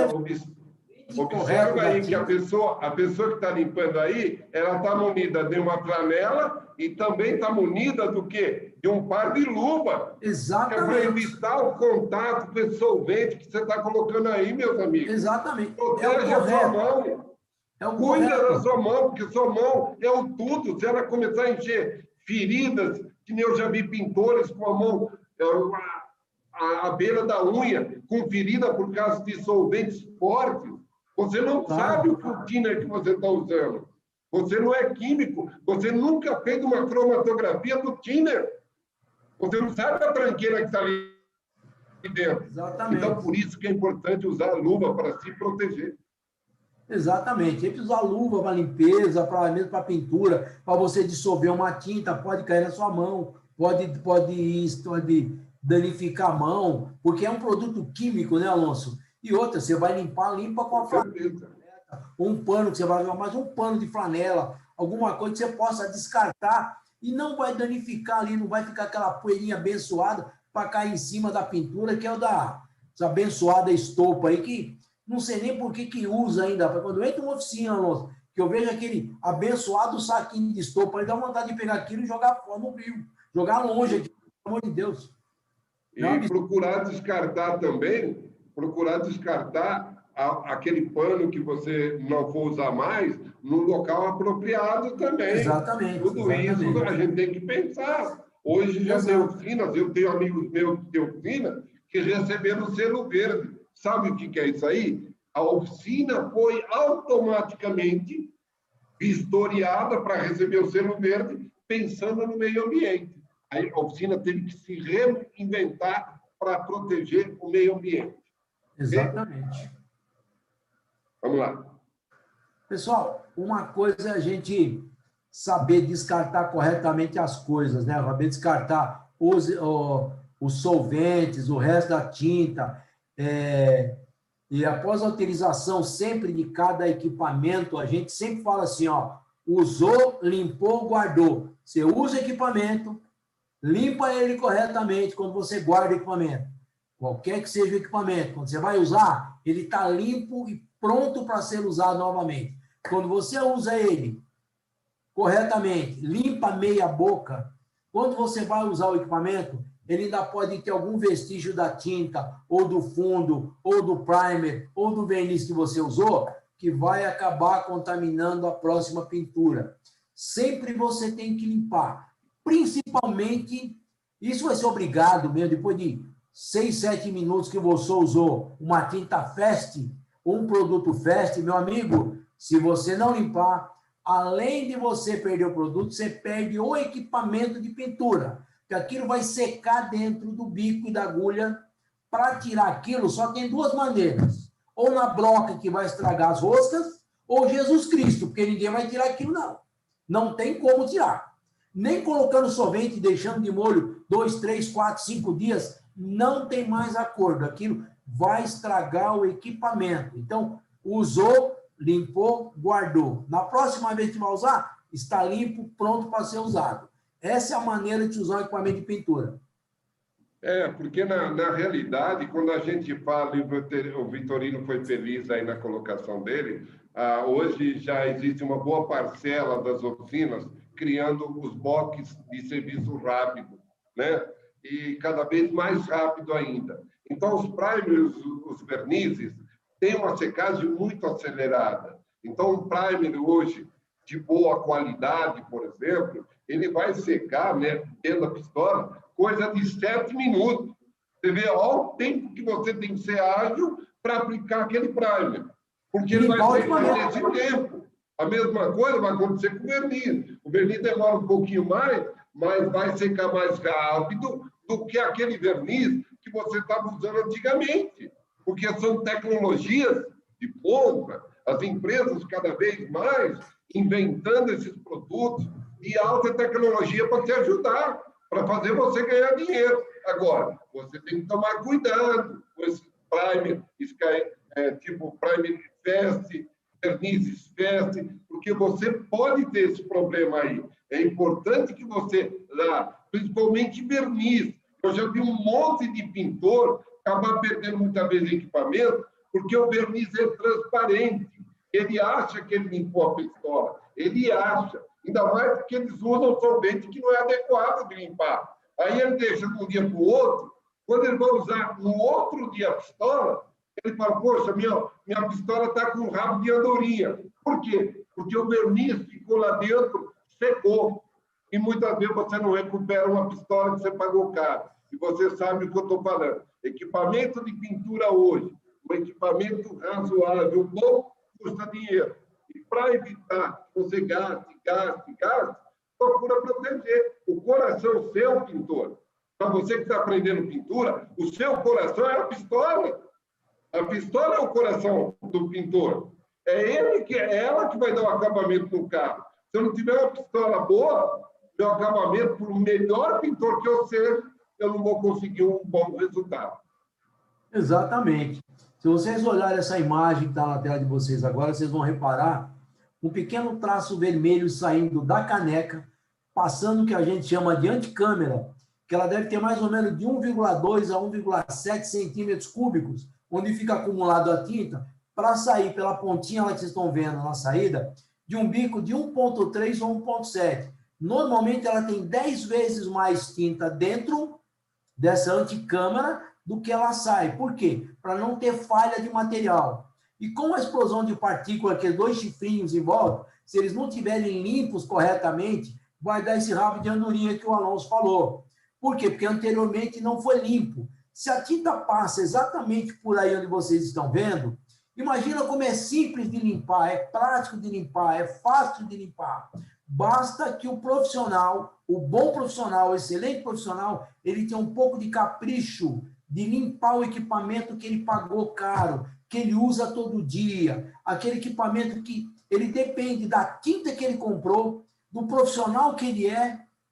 observa aí que a pessoa que está limpando aí, ela está munida de uma flanela e também está munida do quê? De um par de luva. Exatamente. É para evitar o contato com esse solvente que você está colocando aí, meus amigos. Exatamente. Proteja a sua mão. Cuida da sua mão, porque sua mão é o tudo. Se ela começar a encher feridas, que nem eu já vi pintores com a mão, a beira da unha, com ferida por causa de solventes fortes, você não sabe o thinner que você está usando. Você não é químico. Você nunca fez uma cromatografia do thinner. Você não sabe a tranqueira que está ali dentro. Exatamente. Então, por isso que é importante usar a luva para se proteger. Exatamente. Tem que usar luva para limpeza, mesmo para pintura, para você dissolver uma tinta, pode cair na sua mão, pode danificar a mão, porque é um produto químico, né, Alonso? E outra, você vai limpar, limpa com a flanela, um pano que você vai usar, mais um pano de flanela, alguma coisa que você possa descartar e não vai danificar ali, não vai ficar aquela poeirinha abençoada para cair em cima da pintura, que é o da essa abençoada estopa aí, que não sei nem por que usa ainda. Quando entra uma oficina, Alonso, que eu vejo aquele abençoado saquinho de estopa, aí dá vontade de pegar aquilo e jogar fora no rio, jogar longe aqui, pelo amor de Deus. E procurar descartar também, procurar descartar aquele pano que você não for usar mais no local apropriado também. Exatamente. Tudo isso a gente tem que pensar. Hoje já tem oficinas, eu tenho amigos meus que têm oficina, que receberam o selo verde. Sabe o que é isso aí? A oficina foi automaticamente vistoriada para receber o selo verde, pensando no meio ambiente. Aí a oficina teve que se reinventar para proteger o meio ambiente. Exatamente. Vamos lá. Pessoal, uma coisa é a gente saber descartar corretamente as coisas, né? Saber descartar os solventes, o resto da tinta. E após a utilização sempre de cada equipamento, a gente sempre fala assim, ó, usou, limpou, guardou. Você usa o equipamento, limpa ele corretamente quando você guarda o equipamento. Qualquer que seja o equipamento, quando você vai usar, ele está limpo e pronto para ser usado novamente. Quando você usa ele corretamente, limpa meia boca, quando você vai usar o equipamento, ele ainda pode ter algum vestígio da tinta, ou do fundo, ou do primer, ou do verniz que você usou, que vai acabar contaminando a próxima pintura. Sempre você tem que limpar. Principalmente, isso vai ser obrigado mesmo, depois de 6, 7 minutos que você usou uma tinta Fest, ou um produto Fest, meu amigo, se você não limpar, além de você perder o produto, você perde o equipamento de pintura, que aquilo vai secar dentro do bico e da agulha. Para tirar aquilo, só tem duas maneiras. Ou na broca, que vai estragar as roscas, ou Jesus Cristo, porque ninguém vai tirar aquilo, não. Não tem como tirar. Nem colocando solvente, deixando de molho 2, 3, 4, 5 dias, não tem mais acordo. Aquilo vai estragar o equipamento. Então, usou, limpou, guardou. Na próxima vez que vai usar, está limpo, pronto para ser usado. Essa é a maneira de usar o equipamento de pintura. Porque na realidade, quando a gente fala, e o Vitorino foi feliz aí na colocação dele, hoje já existe uma boa parcela das oficinas criando os boxes de serviço rápido, né? E cada vez mais rápido ainda. Então, os primers, os vernizes, têm uma secagem muito acelerada. Então, um primer hoje, de boa qualidade, por exemplo, ele vai secar, né, dentro da pistola, coisa de 7 minutos. Você vê, olha o tempo que você tem que ser ágil para aplicar aquele primer. Porque ele vai secar nesse tempo. A mesma coisa vai acontecer com o verniz. O verniz demora um pouquinho mais, mas vai secar mais rápido do que aquele verniz que você estava usando antigamente. Porque são tecnologias de ponta, as empresas cada vez mais inventando esses produtos de alta tecnologia para te ajudar, para fazer você ganhar dinheiro. Agora, você tem que tomar cuidado com esse primer, tipo primer Fest, vernizes Fest, porque você pode ter esse problema aí. É importante que você, principalmente verniz, eu já vi um monte de pintor acabar perdendo muitas vezes equipamento, porque o verniz é transparente. Ele acha que ele limpou a pistola. Ele acha. Ainda mais porque eles usam solvente que não é adequado de limpar. Aí ele deixa de um dia para o outro. Quando ele vai usar no outro dia a pistola, ele fala, poxa, minha pistola está com um rabo de andorinha. Por quê? Porque o verniz ficou lá dentro, secou. E muitas vezes você não recupera uma pistola que você pagou caro. E você sabe o que eu estou falando. Equipamento de pintura hoje, um equipamento razoável, bom, custa dinheiro. E para evitar que você gaste, procura proteger. O coração seu, pintor. Para você que está aprendendo pintura, o seu coração é a pistola. A pistola é o coração do pintor. É ela que vai dar o acabamento no carro. Se eu não tiver uma pistola boa, meu acabamento, por melhor pintor que eu seja, eu não vou conseguir um bom resultado. Exatamente. Se vocês olharem essa imagem que está na tela de vocês agora, vocês vão reparar um pequeno traço vermelho saindo da caneca, passando o que a gente chama de anticâmara, que ela deve ter mais ou menos de 1,2 a 1,7 centímetros cúbicos, onde fica acumulado a tinta, para sair pela pontinha lá que vocês estão vendo na saída, de um bico de 1,3 ou 1,7. Normalmente ela tem 10 vezes mais tinta dentro dessa anticâmara do que ela sai. Por quê? Para não ter falha de material. E com a explosão de partícula, aqueles dois chifrinhos em volta, se eles não estiverem limpos corretamente, vai dar esse rabo de andorinha que o Alonso falou. Por quê? Porque anteriormente não foi limpo. Se a tinta passa exatamente por aí onde vocês estão vendo, imagina como é simples de limpar, é prático de limpar, é fácil de limpar. Basta que o profissional, o bom profissional, o excelente profissional, ele tenha um pouco de capricho de limpar o equipamento que ele pagou caro, que ele usa todo dia, aquele equipamento que ele depende da tinta que ele comprou, do profissional que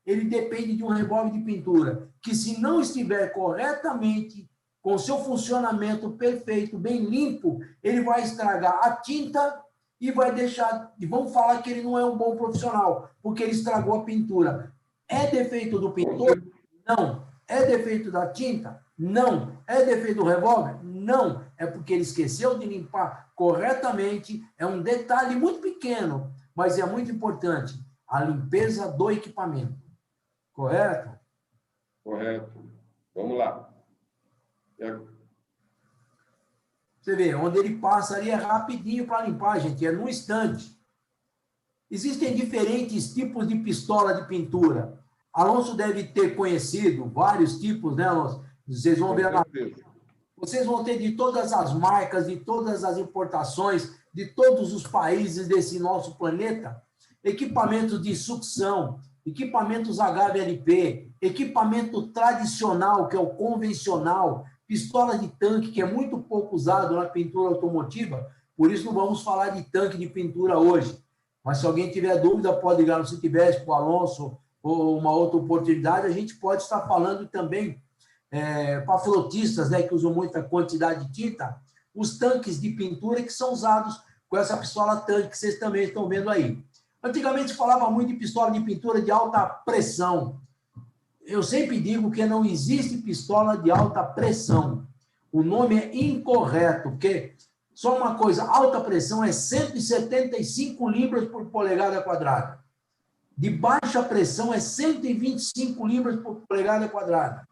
ele depende de um revólver de pintura, que se não estiver corretamente, com seu funcionamento perfeito, bem limpo, ele vai estragar a tinta e vai deixar, e vão falar que ele não é um bom profissional, porque ele estragou a pintura. É defeito do pintor? Não. É defeito da tinta? Não. É defeito do revólver? Não. É porque ele esqueceu de limpar corretamente. É um detalhe muito pequeno, mas é muito importante. A limpeza do equipamento. Correto? Correto. Vamos lá. Você vê, onde ele passa ali é rapidinho para limpar, gente, é num instante. Existem diferentes tipos de pistola de pintura. Alonso deve ter conhecido vários tipos, né, Alonso? Vocês vão ver lá. Vocês vão ter de todas as marcas, de todas as importações, de todos os países desse nosso planeta, equipamentos de sucção, equipamentos HVLP, equipamento tradicional, que é o convencional, pistola de tanque, que é muito pouco usado na pintura automotiva, por isso não vamos falar de tanque de pintura hoje. Mas se alguém tiver dúvida, pode ligar no Citibest para o Alonso ou uma outra oportunidade, a gente pode estar falando também para flotistas, né, que usam muita quantidade de tinta, os tanques de pintura que são usados com essa pistola tanque que vocês também estão vendo aí. Antigamente se falava muito de pistola de pintura de alta pressão. Eu sempre digo que não existe pistola de alta pressão. O nome é incorreto, porque, só uma coisa, alta pressão é 175 libras por polegada quadrada. De baixa pressão é 125 libras por polegada quadrada.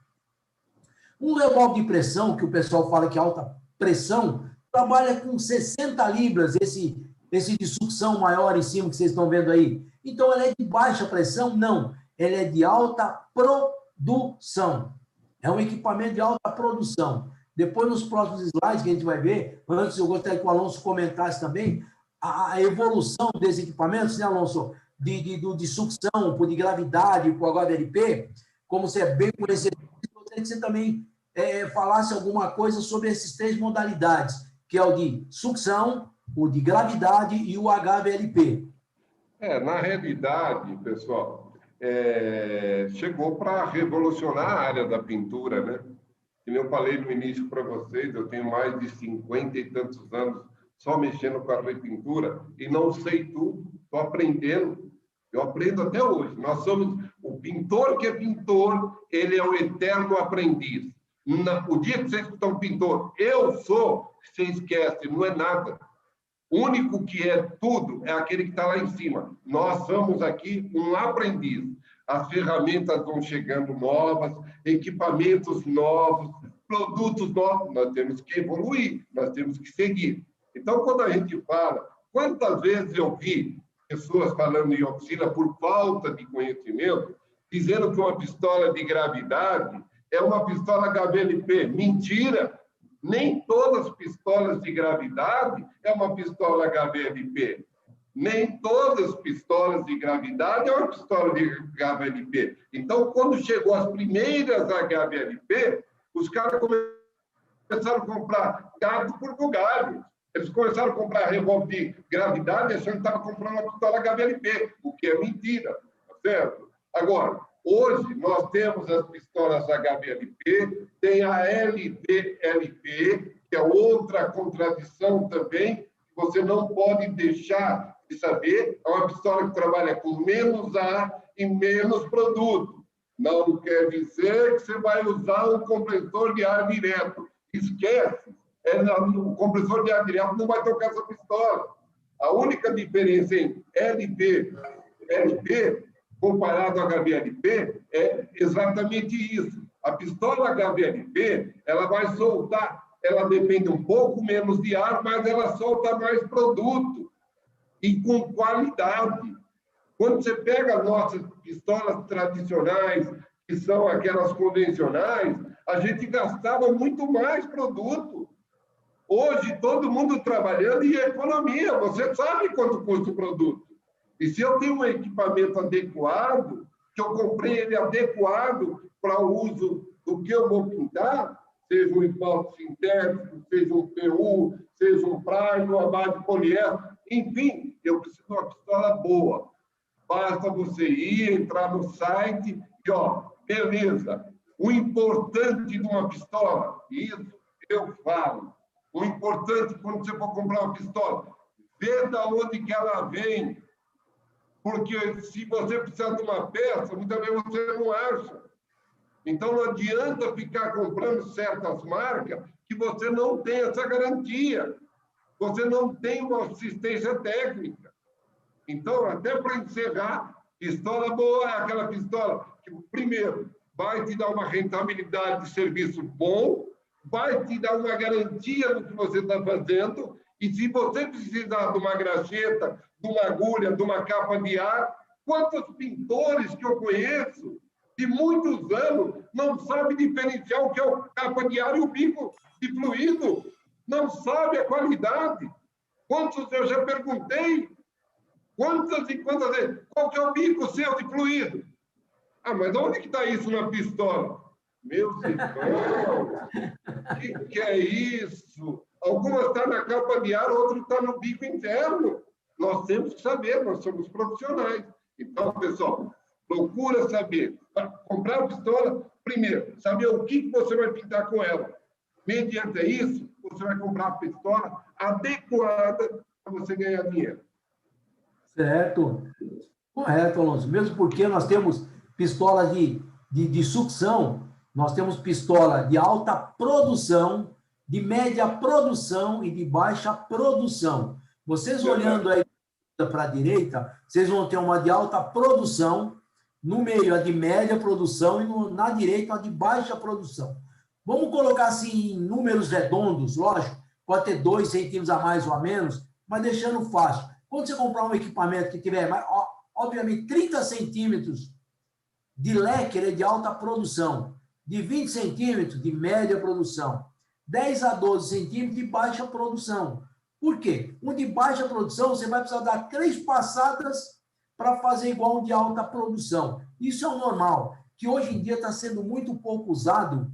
Um revólver de pressão, que o pessoal fala que é alta pressão, trabalha com 60 libras, esse de sucção maior em cima que vocês estão vendo aí. Então, ela é de baixa pressão? Não. Ela é de alta produção. É um equipamento de alta produção. Depois, nos próximos slides que a gente vai ver, antes eu gostaria que o Alonso comentasse também a evolução desses equipamentos, né, Alonso? De sucção, de gravidade, para o HVLP, como você é bem conhecido, eu gostaria que você também falasse alguma coisa sobre essas três modalidades, que é o de sucção, o de gravidade e o HVLP. Na realidade, pessoal, chegou para revolucionar a área da pintura, né? Como eu falei no início para vocês, eu tenho mais de 50 e tantos anos só mexendo com a repintura e não sei tudo, estou aprendendo. Eu aprendo até hoje. Nós somos o pintor que é pintor, ele é o eterno aprendiz. O dia que vocês estão pintor, eu sou, você esquece, não é nada. O único que é tudo é aquele que está lá em cima. Nós somos aqui um aprendiz. As ferramentas vão chegando novas, equipamentos novos, produtos novos. Nós temos que evoluir, nós temos que seguir. Então, quando a gente fala, quantas vezes eu vi pessoas falando em oficina por falta de conhecimento, dizendo que uma pistola de gravidade é uma pistola HVLP. Mentira! Nem todas as pistolas de gravidade é uma pistola HVLP. Nem todas as pistolas de gravidade é uma pistola de HVLP. Então, quando chegou as primeiras HVLP, os caras começaram a comprar gato por galho. Eles começaram a comprar revólver de gravidade achando que estavam comprando uma pistola HVLP, o que é mentira, tá certo? Agora, Hoje, nós temos as pistolas HVLP, tem a LVLP, que é outra contradição também, que você não pode deixar de saber. É uma pistola que trabalha com menos ar e menos produto. Não quer dizer que você vai usar um compressor de ar direto. Esquece. O compressor de ar direto não vai tocar essa pistola. A única diferença em LP comparado ao HVLP é exatamente isso. A pistola HVLP, ela vai soltar, ela depende um pouco menos de ar, mas ela solta mais produto e com qualidade. Quando você pega nossas pistolas tradicionais, que são aquelas convencionais, a gente gastava muito mais produto. Hoje, todo mundo trabalhando em economia. Você sabe quanto custa o produto. E se eu tenho um equipamento adequado, que eu comprei ele adequado para o uso do que eu vou pintar, seja um esmalte sintético, seja um PU, seja um praio, uma base de poliéster, enfim, eu preciso de uma pistola boa. Basta você ir, entrar no site e, beleza. O importante de uma pistola, isso eu falo, o importante quando você for comprar uma pistola, vê de onde que ela vem. Porque se você precisar de uma peça, muitas vezes você não acha. Então, não adianta ficar comprando certas marcas que você não tem essa garantia. Você não tem uma assistência técnica. Então, até para encerrar, pistola boa é aquela pistola que, primeiro, vai te dar uma rentabilidade de serviço bom, vai te dar uma garantia do que você está fazendo, e se você precisar de uma graxeta, de uma agulha, de uma capa de ar, quantos pintores que eu conheço de muitos anos não sabem diferenciar o que é o capa de ar e o bico de fluido, não sabe a qualidade. Quantos eu já perguntei? Quantas e quantas vezes? Qual que é o bico seu de fluido? Ah, mas onde que está isso na pistola? Meus irmãos, que é isso? Algumas estão na capa de ar, outras estão no bico interno. Nós temos que saber, nós somos profissionais. Então, pessoal, procura saber. Para comprar a pistola, primeiro, saber o que você vai pintar com ela. Mediante isso, você vai comprar a pistola adequada para você ganhar dinheiro. Certo. Correto, Alonso. Mesmo porque nós temos pistola de sucção, nós temos pistola de alta produção, de média produção e de baixa produção. Vocês olhando aí para a direita, vocês vão ter uma de alta produção, no meio a de média produção e na direita a de baixa produção. Vamos colocar assim em números redondos, lógico, pode ter 2 centímetros a mais ou a menos, mas deixando fácil. Quando você comprar um equipamento que tiver, obviamente, 30 centímetros de leque, ele é de alta produção, de 20 centímetros de média produção, 10 a 12 centímetros de baixa produção. Por quê? Um de baixa produção, você vai precisar dar 3 passadas para fazer igual um de alta produção. Isso é o normal, que hoje em dia está sendo muito pouco usado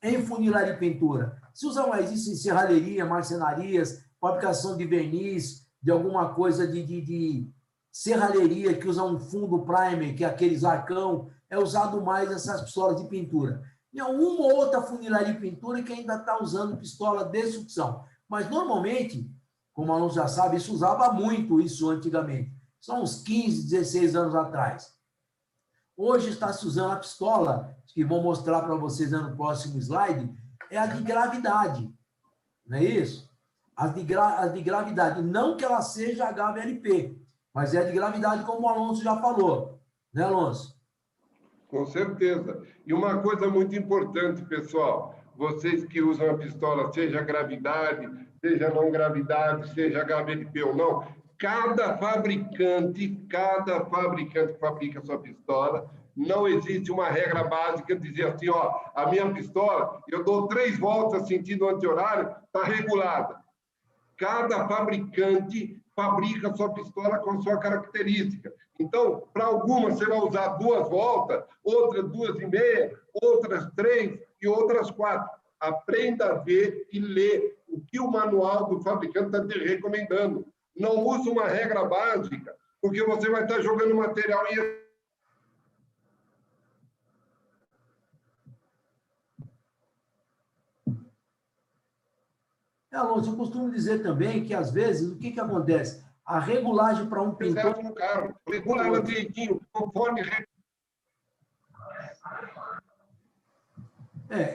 em funilaria e pintura. Se usa mais isso em serralheria, marcenarias, fabricação de verniz, de alguma coisa de serralheria, que usa um fundo primer, que é aqueles arcão, é usado mais essas pistolas de pintura. E uma ou outra funilaria e pintura que ainda está usando pistola de sucção. Mas, normalmente, como a Alonso já sabe, isso usava muito isso antigamente. São uns 15, 16 anos atrás. Hoje está se usando a pistola, que vou mostrar para vocês no próximo slide, é a de gravidade. Não é isso? A de gravidade. Não que ela seja HVLP, mas é a de gravidade, como o Alonso já falou. Né, Alonso? Com certeza. E uma coisa muito importante, pessoal, vocês que usam a pistola, seja gravidade, seja não gravidade, seja HVLP ou não, cada fabricante que fabrica a sua pistola, não existe uma regra básica de dizer assim, a minha pistola, eu dou 3 voltas sentido anti-horário, está regulada. Cada fabricante fabrica a sua pistola com sua característica. Então, para algumas você vai usar 2 voltas, outras 2,5, outras 3 e outras 4. Aprenda a ver e ler o que o manual do fabricante está te recomendando. Não use uma regra básica, porque você vai estar jogando material em Alonso, eu costumo dizer também que, às vezes, o que acontece? A regulagem para um pintor... no carro, regula ela direitinho, conforme...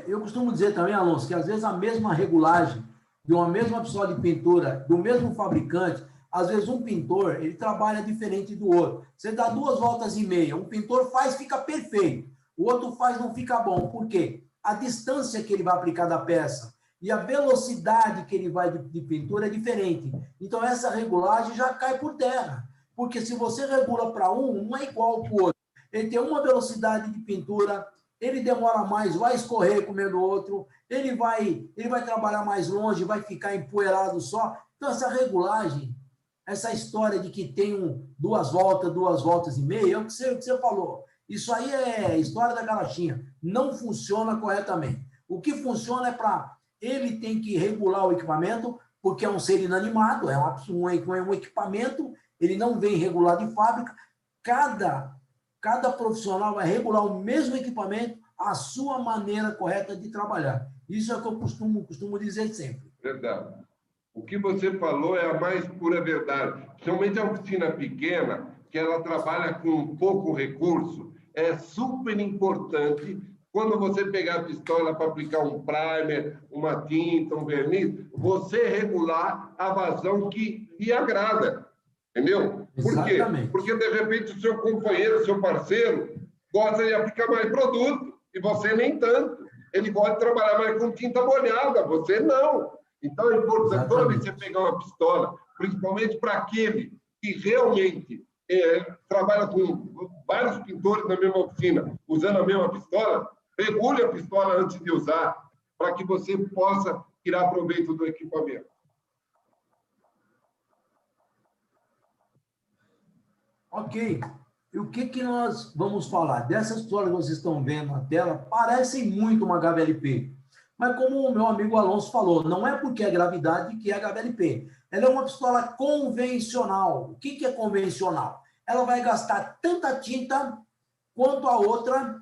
Eu costumo dizer também, Alonso, que às vezes a mesma regulagem de uma mesma pistola de pintura, do mesmo fabricante, às vezes um pintor, ele trabalha diferente do outro. Você dá 2 voltas e meia, um pintor faz, fica perfeito. O outro faz, não fica bom. Por quê? A distância que ele vai aplicar da peça e a velocidade que ele vai de pintura é diferente. Então, essa regulagem já cai por terra. Porque se você regula para um, não é igual para o outro. Ele tem uma velocidade de pintura, ele demora mais, vai escorrer comendo o outro, ele vai trabalhar mais longe, vai ficar empoeirado só. Então, essa regulagem, essa história de que tem 2 voltas e meia, é o que você falou. Isso aí é história da garachinha. Não funciona corretamente. O que funciona é para... Ele tem que regular o equipamento, porque é um ser inanimado, é um equipamento, ele não vem regular de fábrica. Cada profissional vai regular o mesmo equipamento, a sua maneira correta de trabalhar. Isso é o que eu costumo dizer sempre. Verdade. O que você falou é a mais pura verdade. Principalmente a oficina pequena, que ela trabalha com pouco recurso, é super importante quando você pegar a pistola para aplicar um primer, uma tinta, um verniz, você regular a vazão que lhe agrada. Entendeu? Por quê? Exatamente. Porque, de repente, o seu companheiro, seu parceiro, gosta de aplicar mais produto, e você nem tanto. Ele gosta de trabalhar mais com tinta molhada, você não. Então, é importante, toda vez que você pegar uma pistola, principalmente para aquele que realmente trabalha com vários pintores na mesma oficina, usando a mesma pistola, regule a pistola antes de usar, para que você possa tirar proveito do equipamento. Ok. E o que nós vamos falar? Dessas pistolas que vocês estão vendo na tela, parecem muito uma HVLP. Mas como o meu amigo Alonso falou, não é porque é gravidade que é HVLP. Ela é uma pistola convencional. O que é convencional? Ela vai gastar tanta tinta quanto a outra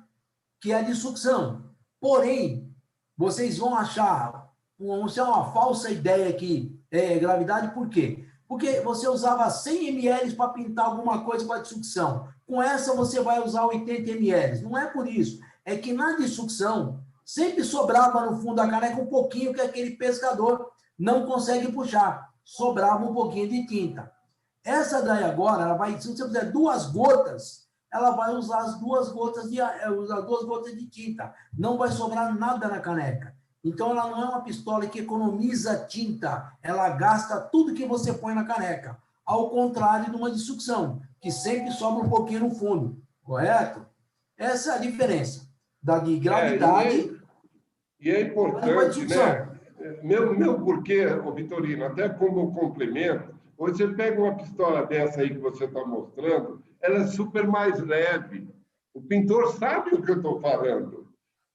que é de sucção. Porém, vocês vão achar uma falsa ideia que é gravidade, por quê? Porque você usava 100 ml para pintar alguma coisa com a de sucção. Com essa, você vai usar 80 ml. Não é por isso. É que na de sucção, sempre sobrava no fundo da caneca um pouquinho que aquele pescador não consegue puxar. Sobrava um pouquinho de tinta. Essa daí agora, ela vai, se você fizer 2 gotas, ela vai usar as 2 gotas de tinta. Não vai sobrar nada na caneca. Então, ela não é uma pistola que economiza tinta. Ela gasta tudo que você põe na caneca. Ao contrário de uma de sucção, que sempre sobra um pouquinho no fundo. Correto? Essa é a diferença da de gravidade. E é importante, né? Meu porquê, Vitorino, até como complemento, você pega uma pistola dessa aí que você está mostrando, ela é super mais leve. O pintor sabe o que eu estou falando.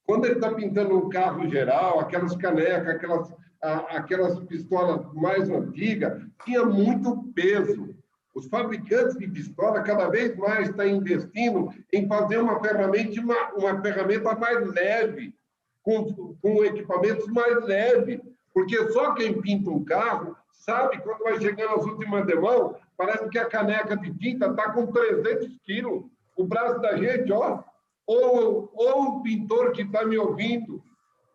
Quando ele está pintando um carro geral, aquelas canecas, aquelas pistolas mais antigas, tinha muito peso. Os fabricantes de pistola cada vez mais estão investindo em fazer uma ferramenta mais leve, com equipamentos mais leves, porque só quem pinta um carro sabe, quando vai chegando às últimas de mão, parece que a caneca de tinta está com 300 quilos. O braço da gente, ó, ou o pintor que está me ouvindo,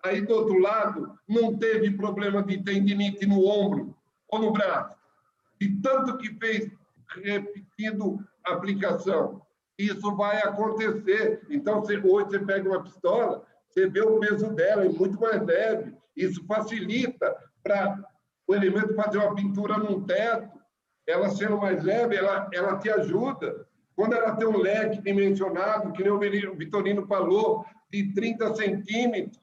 aí do outro lado, não teve problema de tendinite no ombro ou no braço, de tanto que fez repetindo a aplicação. Isso vai acontecer. Então, hoje você pega uma pistola, você vê o peso dela, é muito mais leve. Isso facilita para o elemento fazer uma pintura num teto. Ela sendo mais leve, ela te ajuda. Quando ela tem um leque dimensionado, que nem o Vitorino falou, de 30 centímetros,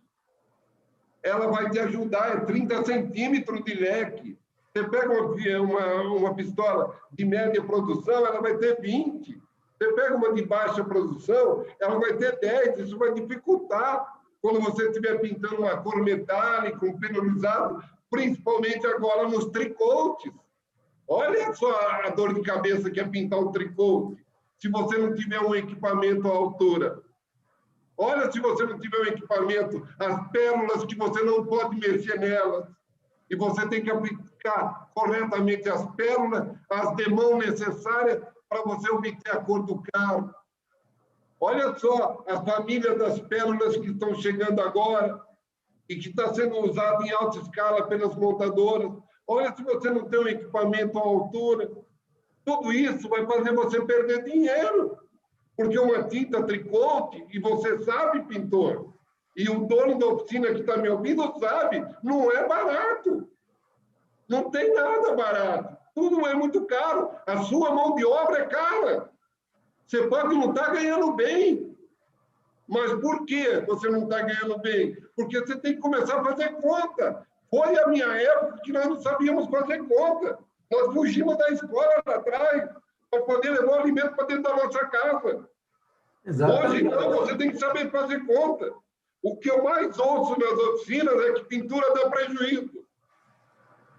ela vai te ajudar, é 30 centímetros de leque. Você pega uma pistola de média produção, ela vai ter 20. Você pega uma de baixa produção, ela vai ter 10. Isso vai dificultar quando você estiver pintando uma cor metálica, um penalizado, principalmente agora nos tricotes. Olha só a dor de cabeça que é pintar um tricote, se você não tiver um equipamento à altura. Olha se você não tiver um equipamento, as pérolas que você não pode mexer nelas. e você tem que aplicar corretamente as pérolas, as demãos necessárias para você obter a cor do carro. Olha só a família das pérolas que estão chegando agora e que está sendo usada em alta escala pelas montadoras. Olha se você não tem um equipamento à altura. Tudo isso vai fazer você perder dinheiro, porque uma tinta tricote, e você sabe, pintor, e o dono da oficina que está me ouvindo sabe, não é barato. Não tem nada barato. Tudo é muito caro. A sua mão de obra é cara. Você pode não estar ganhando bem. Mas por que você não está ganhando bem? Porque você tem que começar a fazer conta. Foi a minha época que nós não sabíamos fazer conta. Nós fugimos da escola lá atrás para poder levar o alimento para dentro da nossa casa. Exatamente. Hoje, então, você tem que saber fazer conta. O que eu mais ouço nas oficinas é que pintura dá prejuízo.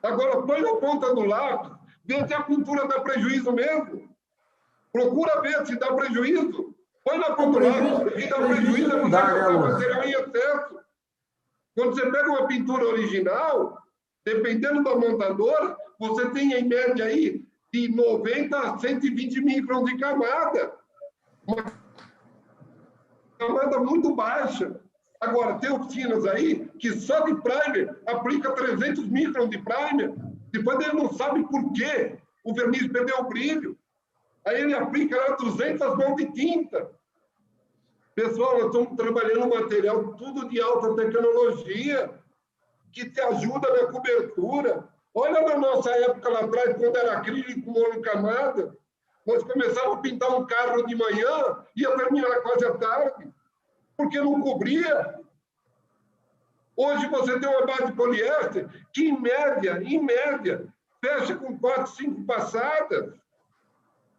Agora, põe na ponta do lápis, vê se a pintura dá prejuízo mesmo. Procura ver se dá prejuízo. Põe na ponta do lápis, se dá prejuízo, é porque o material em excesso. Quando você pega uma pintura original, dependendo da montadora, você tem em média aí de 90 a 120 microns de camada. Uma camada muito baixa. Agora, tem oficinas aí que só de primer aplica 300 microns de primer. Depois ele não sabe por quê o verniz perdeu o brilho. Aí ele aplica lá 200 mãos de tinta. Pessoal, nós estamos trabalhando material tudo de alta tecnologia que te ajuda na cobertura. Olha na nossa época lá atrás, quando era acrílico monocamada, nós começávamos a pintar um carro de manhã e ia terminar quase à tarde, porque não cobria. Hoje você tem uma base de poliéster que, em média, fecha com 4, 5 passadas.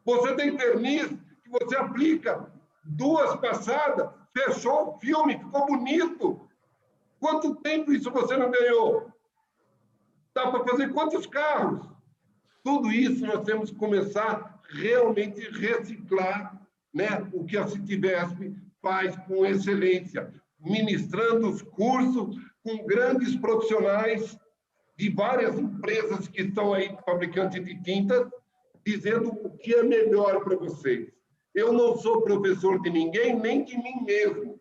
Você tem verniz que você aplica 2 passadas, fechou o filme, ficou bonito. Quanto tempo isso você não ganhou? Dá para fazer quantos carros? Tudo isso nós temos que começar realmente a reciclar, né? O que a Citivesp faz com excelência, ministrando os cursos com grandes profissionais de várias empresas que estão aí, fabricantes de tintas, dizendo o que é melhor para vocês. Eu não sou professor de ninguém, nem de mim mesmo.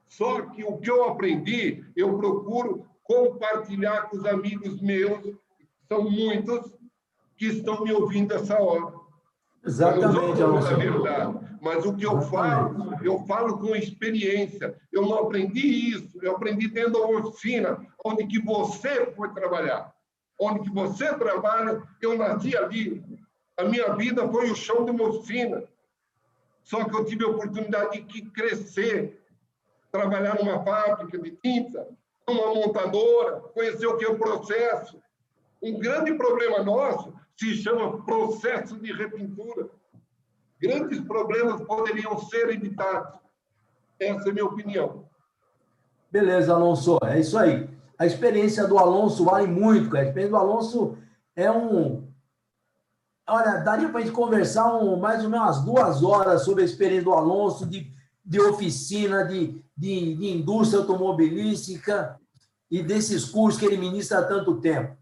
Só que o que eu aprendi, eu procuro compartilhar com os amigos meus, são muitos, que estão me ouvindo essa hora. Exatamente, Alonso. Mas o que eu falo com experiência. Eu não aprendi isso, eu aprendi dentro da oficina, onde que você foi trabalhar. Onde que você trabalha, eu nasci ali. A minha vida foi o chão de uma oficina. Só que eu tive a oportunidade de crescer, trabalhar numa fábrica de tinta, numa montadora, conhecer o que é o processo. Um grande problema nosso se chama processo de repintura. Grandes problemas poderiam ser evitados. Essa é a minha opinião. Beleza, Alonso. É isso aí. A experiência do Alonso vale muito, cara. A experiência do Alonso é um... Olha, daria para a gente conversar mais ou menos umas 2 horas sobre a experiência do Alonso, de oficina, de indústria automobilística e desses cursos que ele ministra há tanto tempo.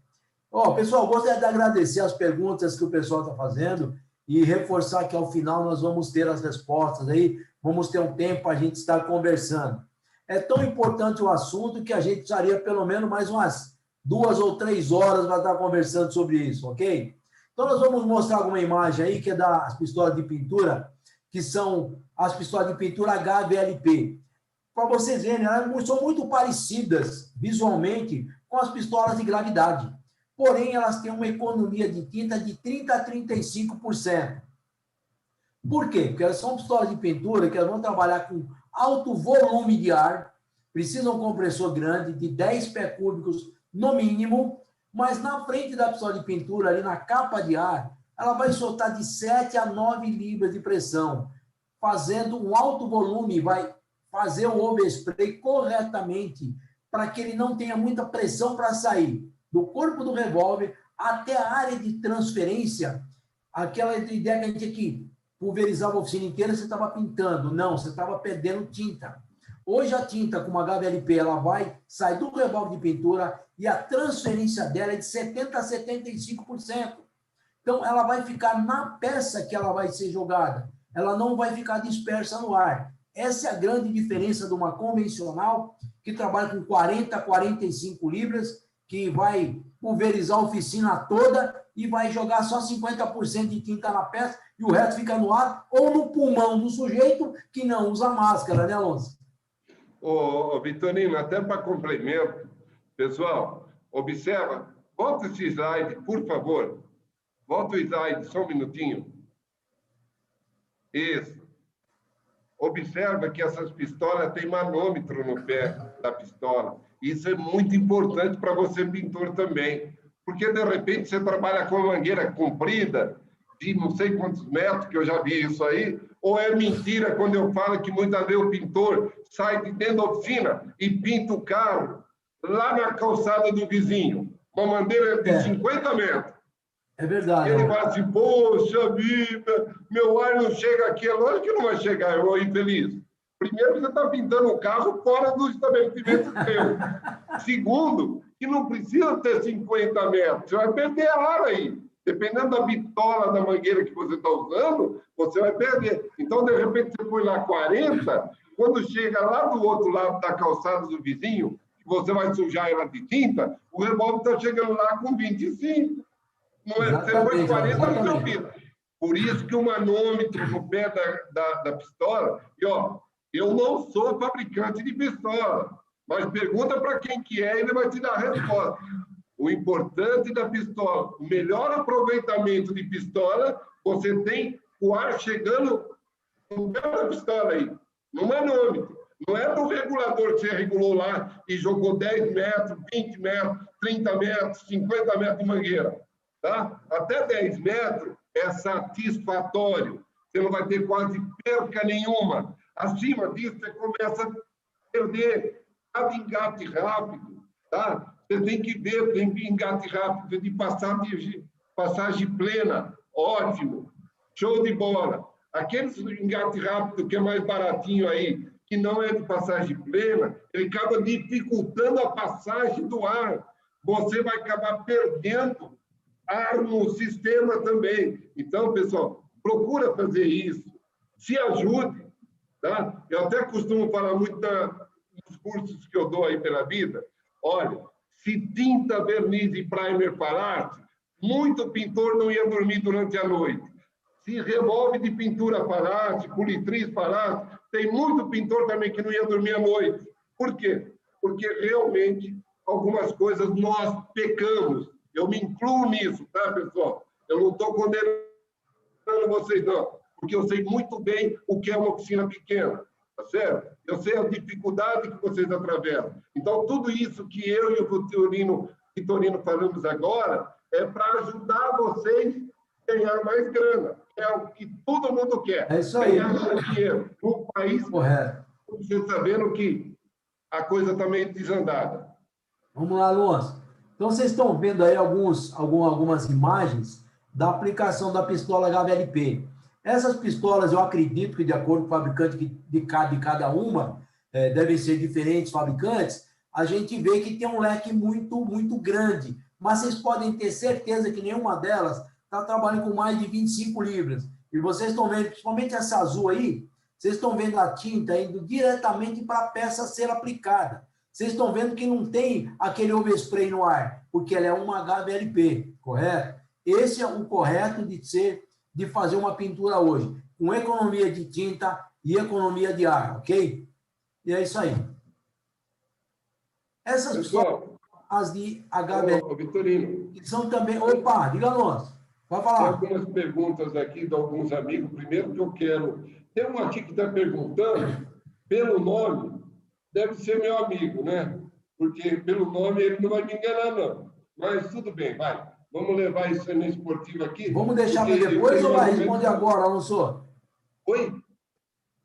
Pessoal, gostaria de agradecer as perguntas que o pessoal está fazendo e reforçar que ao final nós vamos ter as respostas aí, vamos ter um tempo para a gente estar conversando. É tão importante o assunto que a gente precisaria pelo menos mais umas 2 ou 3 horas para estar conversando sobre isso, ok? Então, nós vamos mostrar alguma imagem aí que é das pistolas de pintura, que são as pistolas de pintura HVLP. Para vocês verem, elas são muito parecidas visualmente com as pistolas de gravidade. Porém, elas têm uma economia de tinta de 30% a 35%. Por quê? Porque elas são pistolas de pintura que elas vão trabalhar com alto volume de ar, precisam de um compressor grande, de 10 pé cúbicos no mínimo, mas na frente da pistola de pintura, ali na capa de ar, ela vai soltar de 7 a 9 libras de pressão, fazendo um alto volume, vai fazer o overspray corretamente, para que ele não tenha muita pressão para sair do corpo do revólver até a área de transferência, aquela ideia que a gente tinha que pulverizar a oficina inteira, você estava pintando. Não, você estava perdendo tinta. Hoje a tinta com uma HVLP, ela sai do revólver de pintura e a transferência dela é de 70% a 75%. Então, ela vai ficar na peça que ela vai ser jogada. Ela não vai ficar dispersa no ar. Essa é a grande diferença de uma convencional, que trabalha com 40, 45 libras, que vai pulverizar a oficina toda e vai jogar só 50% de tinta na peça e o resto fica no ar ou no pulmão do sujeito que não usa máscara, né, Alonso? Ô, Vitorino, até para complemento, pessoal, observa, volta esse slide, por favor. Volta o slide, só um minutinho. Isso. Observa que essas pistolas têm manômetro no pé da pistola. Isso é muito importante para você, pintor, também. Porque, de repente, você trabalha com uma mangueira comprida, de não sei quantos metros, que eu já vi isso aí, ou é mentira quando eu falo que muitas vezes o pintor sai de dentro da oficina e pinta o carro lá na calçada do vizinho, uma mangueira de 50 metros. É verdade. E ele fala assim, poxa vida, meu ar não chega aqui. É lógico que não vai chegar, eu infeliz. Primeiro, você está pintando o carro fora do estabelecimento seu. Segundo, que não precisa ter 50 metros. Você vai perder ar aí. Dependendo da bitola da mangueira que você está usando, você vai perder. Então, de repente, você põe lá 40, quando chega lá do outro lado da calçada do vizinho, você vai sujar ela de tinta, o revólver está chegando lá com 25. Não é, você põe 40 no seu vidro. Por isso que o manômetro no pé da pistola, e ó, eu não sou fabricante de pistola, mas pergunta para quem que é, ele vai te dar a resposta. O importante da pistola, o melhor aproveitamento de pistola, você tem o ar chegando no pé da pistola aí, no manômetro. Não é do regulador que você regulou lá e jogou 10 metros, 20 metros, 30 metros, 50 metros de mangueira. Tá? Até 10 metros é satisfatório. Você não vai ter quase perca nenhuma. Acima disso, você começa a perder cada engate rápido. Tá? Você tem que ver, tem engate rápido de passagem plena. Ótimo. Show de bola. Aqueles engate rápido que é mais baratinho aí, que não é de passagem plena, ele acaba dificultando a passagem do ar. Você vai acabar perdendo ar no sistema também. Então, pessoal, procura fazer isso. Se ajude. Tá? Eu até costumo falar muito nos cursos que eu dou aí pela vida. Olha, se tinta, verniz e primer parasse, muito pintor não ia dormir durante a noite. Se revólver de pintura parasse, politriz parasse, tem muito pintor também que não ia dormir à noite. Por quê? Porque realmente algumas coisas nós pecamos. Eu me incluo nisso, tá, pessoal? Eu não estou condenando vocês, não. Porque eu sei muito bem o que é uma oficina pequena, tá certo? Eu sei a dificuldade que vocês atravessam. Então, tudo isso que eu e o Vitorino falamos agora é para ajudar vocês a ganhar mais grana. É o que todo mundo quer. É isso aí. Ganhar mais dinheiro. No país, correto. Você sabendo que a coisa está meio desandada. Vamos lá, Alonso. Então, vocês estão vendo aí algumas imagens da aplicação da pistola HVLP. Essas pistolas, eu acredito que, de acordo com o fabricante de cada uma, devem ser diferentes fabricantes, a gente vê que tem um leque muito, muito grande. Mas vocês podem ter certeza que nenhuma delas está trabalhando com mais de 25 libras. E vocês estão vendo, principalmente essa azul aí, vocês estão vendo a tinta indo diretamente para a peça ser aplicada. Vocês estão vendo que não tem aquele overspray no ar, porque ela é uma HVLP, correto? Esse é o correto de fazer uma pintura hoje, com economia de tinta e economia de ar, ok? E é isso aí. Essas Pessoal, as de HVLP, Vitorino, que são também... Opa, diga, Alonso. Pode falar. Tem algumas perguntas aqui de alguns amigos. Primeiro que eu quero... Tem um aqui que está perguntando, pelo nome, deve ser meu amigo, né? Porque pelo nome ele não vai me enganar, não. Mas tudo bem, vai. Vamos levar isso na esportiva aqui. Vamos deixar para depois ou vai responder agora, Alonso? Oi?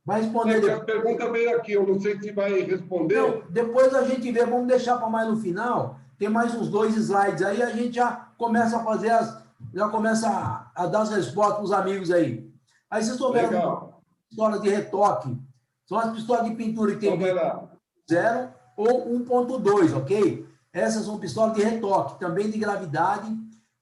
Vai responder depois. A pergunta veio aqui, eu não sei se vai responder. Não, depois a gente vê, vamos deixar para mais no final. Tem mais uns 2 slides aí, a gente já começa a fazer a dar as respostas para os amigos aí. Aí vocês estão vendo história de retoque. São as pistolas de pintura que tem Então, vai lá. 0 ou 1.2, ok? Essas são pistolas de retoque, também de gravidade.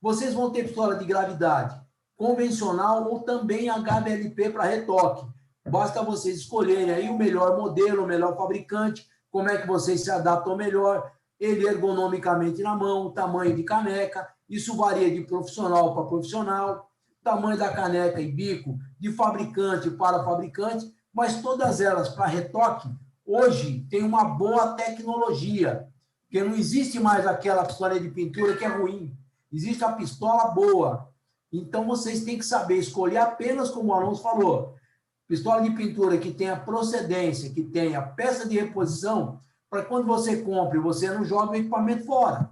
Vocês vão ter pistola de gravidade convencional ou também HVLP para retoque. Basta vocês escolherem aí o melhor modelo, o melhor fabricante, como é que vocês se adaptam melhor, ele ergonomicamente na mão, o tamanho de caneca, isso varia de profissional para profissional, tamanho da caneca e bico de fabricante para fabricante, mas todas elas para retoque, hoje tem uma boa tecnologia, porque não existe mais aquela pistola de pintura que é ruim, existe a pistola boa. Então, vocês têm que saber escolher apenas, como o Alonso falou, pistola de pintura que tenha procedência, que tenha peça de reposição, para quando você compre, você não joga o equipamento fora.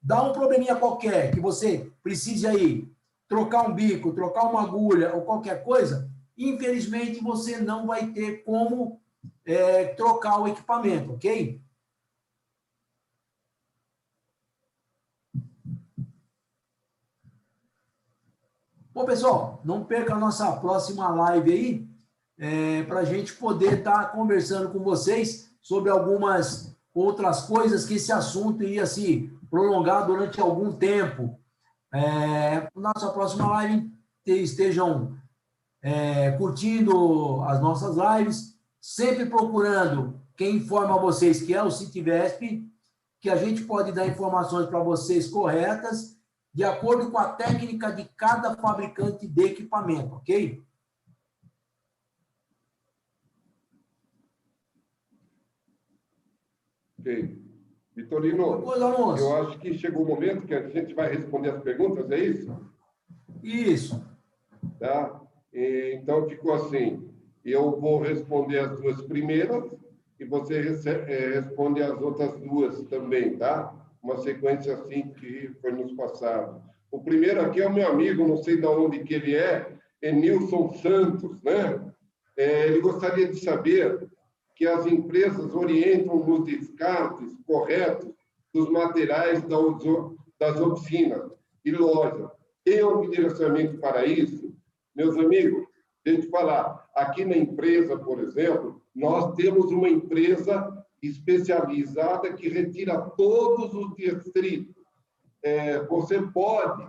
Dá um probleminha qualquer, que você precise aí trocar um bico, trocar uma agulha ou qualquer coisa, infelizmente você não vai ter como trocar o equipamento, ok? Bom, pessoal, não perca a nossa próxima live aí, para a gente poder estar conversando com vocês sobre algumas outras coisas, que esse assunto ia se prolongar durante algum tempo. Nossa próxima live, estejam curtindo as nossas lives, sempre procurando quem informa vocês que é o Citivesp, que a gente pode dar informações para vocês corretas, de acordo com a técnica de cada fabricante de equipamento, ok? Ok. Vitorino, eu acho que chegou o momento que a gente vai responder as perguntas, é isso? Isso. Tá? Então, ficou assim, eu vou responder as duas primeiras e você responde as outras duas também, tá? Uma sequência assim que foi nos passado. O primeiro aqui é o meu amigo, não sei de onde que ele é Nilson Santos, né? Ele gostaria de saber que as empresas orientam nos descartes corretos dos materiais das oficinas e lojas. Tem algum direcionamento para isso? Meus amigos, deixa eu falar, aqui na empresa, por exemplo, nós temos uma empresa especializada que retira todos os detritos. Você pode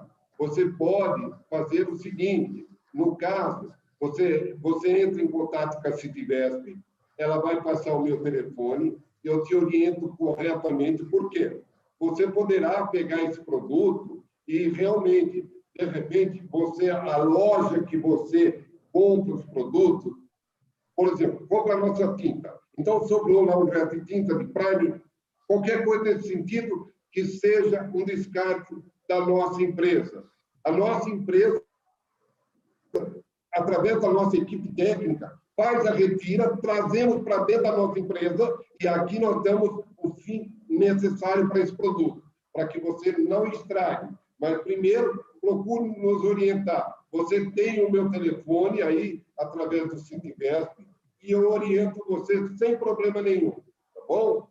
fazer o seguinte, no caso, você entra em contato com a Citivesp, ela vai passar o meu telefone, eu te oriento corretamente, por quê? Você poderá pegar esse produto e realmente, de repente, a loja que você compra os produtos, por exemplo, compra a nossa tinta. Então, sobrou lá um resto de tinta de Prime, qualquer coisa nesse sentido, que seja um descarte da nossa empresa. A nossa empresa, através da nossa equipe técnica, faz a retira, trazemos para dentro da nossa empresa e aqui nós damos o fim necessário para esse produto, para que você não estrague. Mas, primeiro, procure nos orientar. Você tem o meu telefone aí, através do Citivesp, e eu oriento você sem problema nenhum, tá bom?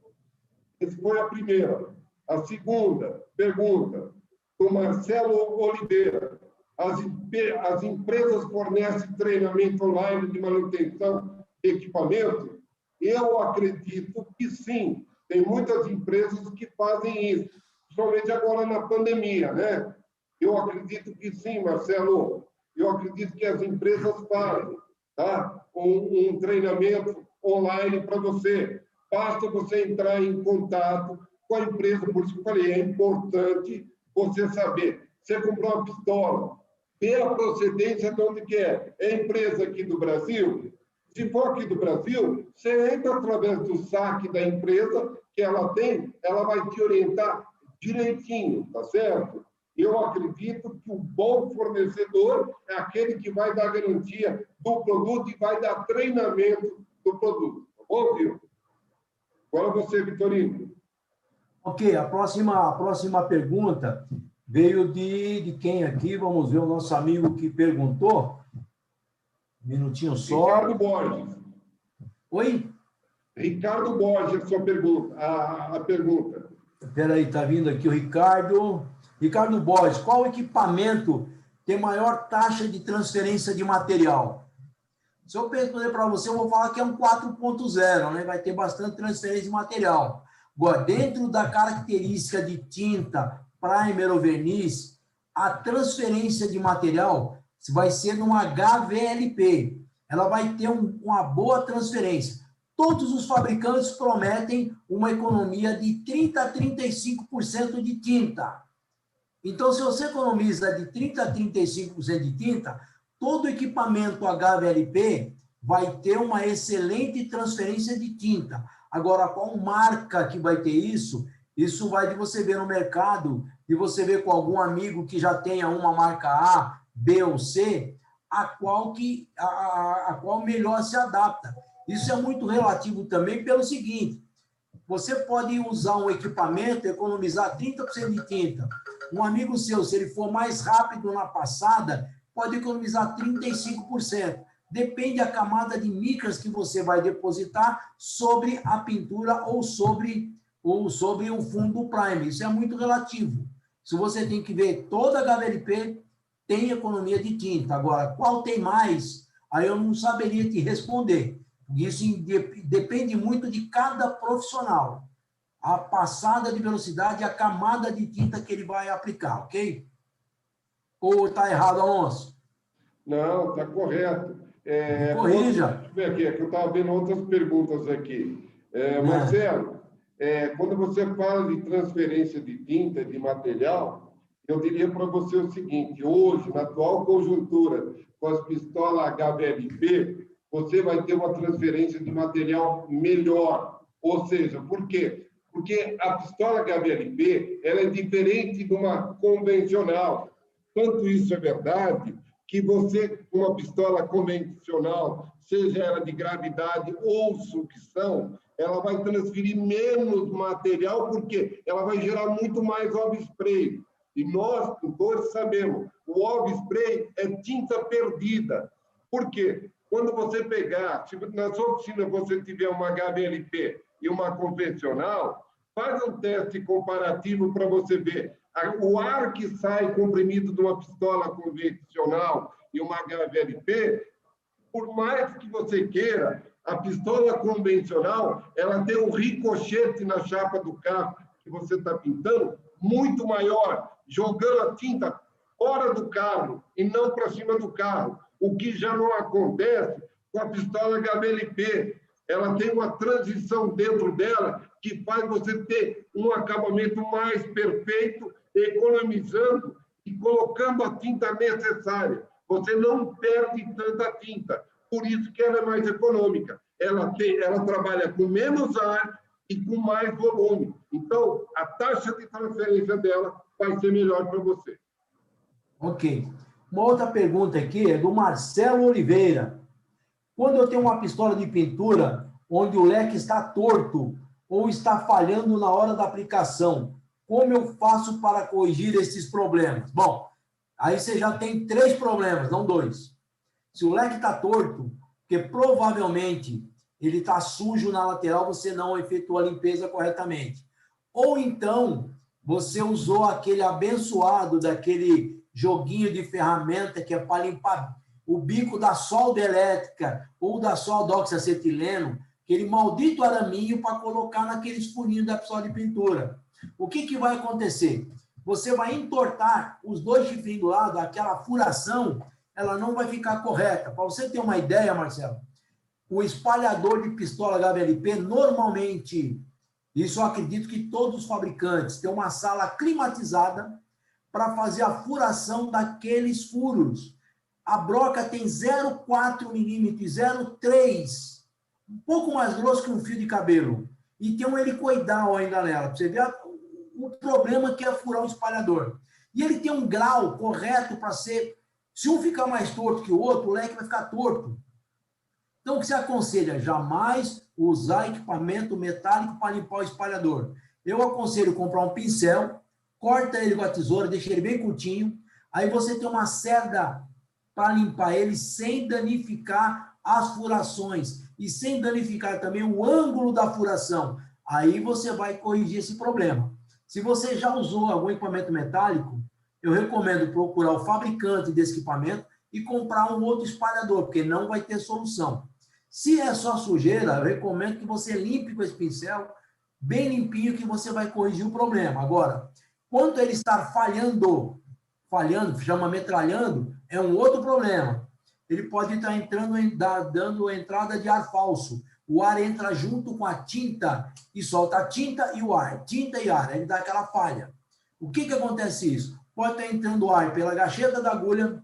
Essa foi a primeira. A segunda pergunta, do Marcelo Oliveira. As empresas fornecem treinamento online de manutenção de equipamento? Eu acredito que sim. Tem muitas empresas que fazem isso, principalmente agora na pandemia, né? Eu acredito que sim, Marcelo. Eu acredito que as empresas fazem, tá? Um treinamento online para você. Basta você entrar em contato com a empresa, por isso que eu falei, é importante você saber. Você comprou uma pistola, vê a procedência de onde que é. É empresa aqui do Brasil? Se for aqui do Brasil, você entra através do saque da empresa que ela tem, ela vai te orientar direitinho, tá certo? Eu acredito que o bom fornecedor é aquele que vai dar garantia do produto e vai dar treinamento do produto. Tá bom, viu? Agora você, Vitorino. Ok, a próxima pergunta veio de quem aqui? Vamos ver o nosso amigo que perguntou. Um minutinho só. Ricardo Borges. Oi? Ricardo Borges, a pergunta. Espera aí, está vindo aqui o Ricardo. Ricardo Borges, qual equipamento tem maior taxa de transferência de material? Se eu responder para você, eu vou falar que é um 4.0, né? Vai ter bastante transferência de material. Agora, dentro da característica de tinta, primer ou verniz, a transferência de material vai ser num HVLP. Ela vai ter uma boa transferência. Todos os fabricantes prometem uma economia de 30% a 35% de tinta. Então, se você economiza de 30% a 35% de tinta, todo equipamento HVLP vai ter uma excelente transferência de tinta. Agora, qual marca que vai ter isso? Isso vai de você ver no mercado, de você ver com algum amigo que já tenha uma marca A, B ou C, a qual melhor se adapta. Isso é muito relativo também pelo seguinte, você pode usar um equipamento, economizar 30% de tinta. Um amigo seu, se ele for mais rápido na passada, pode economizar 35%. Depende da camada de micras que você vai depositar sobre a pintura ou sobre o fundo primer. Isso é muito relativo. Se você tem que ver toda a HVLP tem economia de tinta. Agora, qual tem mais? Aí eu não saberia te responder. Isso depende muito de cada profissional. A passada de velocidade e a camada de tinta que ele vai aplicar, ok? Ou está errado, Alonso? Não, está correto. Corrija. Deixa eu ver aqui, é que eu estava vendo outras perguntas aqui. Marcelo, quando você fala de transferência de tinta, de material, eu diria para você o seguinte, hoje, na atual conjuntura, com as pistolas HVLP, você vai ter uma transferência de material melhor. Ou seja, por quê? Porque a pistola HVLP ela é diferente de uma convencional. Tanto isso é verdade que você, uma pistola convencional, seja ela de gravidade ou sucção, ela vai transferir menos material porque ela vai gerar muito mais overspray. E nós, todos sabemos, o overspray é tinta perdida. Por quê? Quando você pegar, se na sua oficina você tiver uma HVLP e uma convencional, faz um teste comparativo para você ver. O ar que sai comprimido de uma pistola convencional e uma HVLP, por mais que você queira, a pistola convencional, ela tem um ricochete na chapa do carro que você está pintando muito maior, jogando a tinta fora do carro e não para cima do carro. O que já não acontece com a pistola HVLP. Ela tem uma transição dentro dela que faz você ter um acabamento mais perfeito, economizando e colocando a tinta necessária. Você não perde tanta tinta. Por isso que ela é mais econômica. Ela trabalha com menos ar e com mais volume. Então, a taxa de transferência dela vai ser melhor para você. Ok. Uma outra pergunta aqui é do Marcelo Oliveira. Quando eu tenho uma pistola de pintura onde o leque está torto ou está falhando na hora da aplicação, como eu faço para corrigir esses problemas? Bom, aí você já tem 3 problemas, não 2. Se o leque está torto, porque provavelmente ele está sujo na lateral, você não efetuou a limpeza corretamente. Ou então, você usou aquele abençoado daquele joguinho de ferramenta que é para limpar o bico da solda elétrica ou da solda oxacetileno, aquele maldito araminho para colocar naqueles furinhos da pistola de pintura. O que vai acontecer? Você vai entortar os 2 chifrinhos do lado, aquela furação, ela não vai ficar correta. Para você ter uma ideia, Marcelo, o espalhador de pistola HVLP, normalmente, isso eu acredito que todos os fabricantes têm uma sala climatizada para fazer a furação daqueles furos. A broca tem 0,4 milímetros, 0,3, um pouco mais grosso que um fio de cabelo. E tem um helicoidal ainda nela, para você ver o problema que é furar o espalhador. E ele tem um grau correto para ser... Se um ficar mais torto que o outro, o leque vai ficar torto. Então, o que se aconselha? Jamais usar equipamento metálico para limpar o espalhador. Eu aconselho comprar um pincel, corta ele com a tesoura, deixa ele bem curtinho, aí você tem uma cerda para limpar ele sem danificar as furações e sem danificar também o ângulo da furação. Aí você vai corrigir esse problema. Se você já usou algum equipamento metálico, eu recomendo procurar o fabricante desse equipamento e comprar um outro espalhador, porque não vai ter solução. Se é só sujeira, eu recomendo que você limpe com esse pincel, bem limpinho, que você vai corrigir o problema. Agora, quando ele está falhando, chama metralhando, é um outro problema. Ele pode estar entrando, dando entrada de ar falso. O ar entra junto com a tinta e solta a tinta e o ar. Tinta e ar, ele dá aquela falha. O que acontece isso? Pode estar entrando ar pela gacheta da agulha.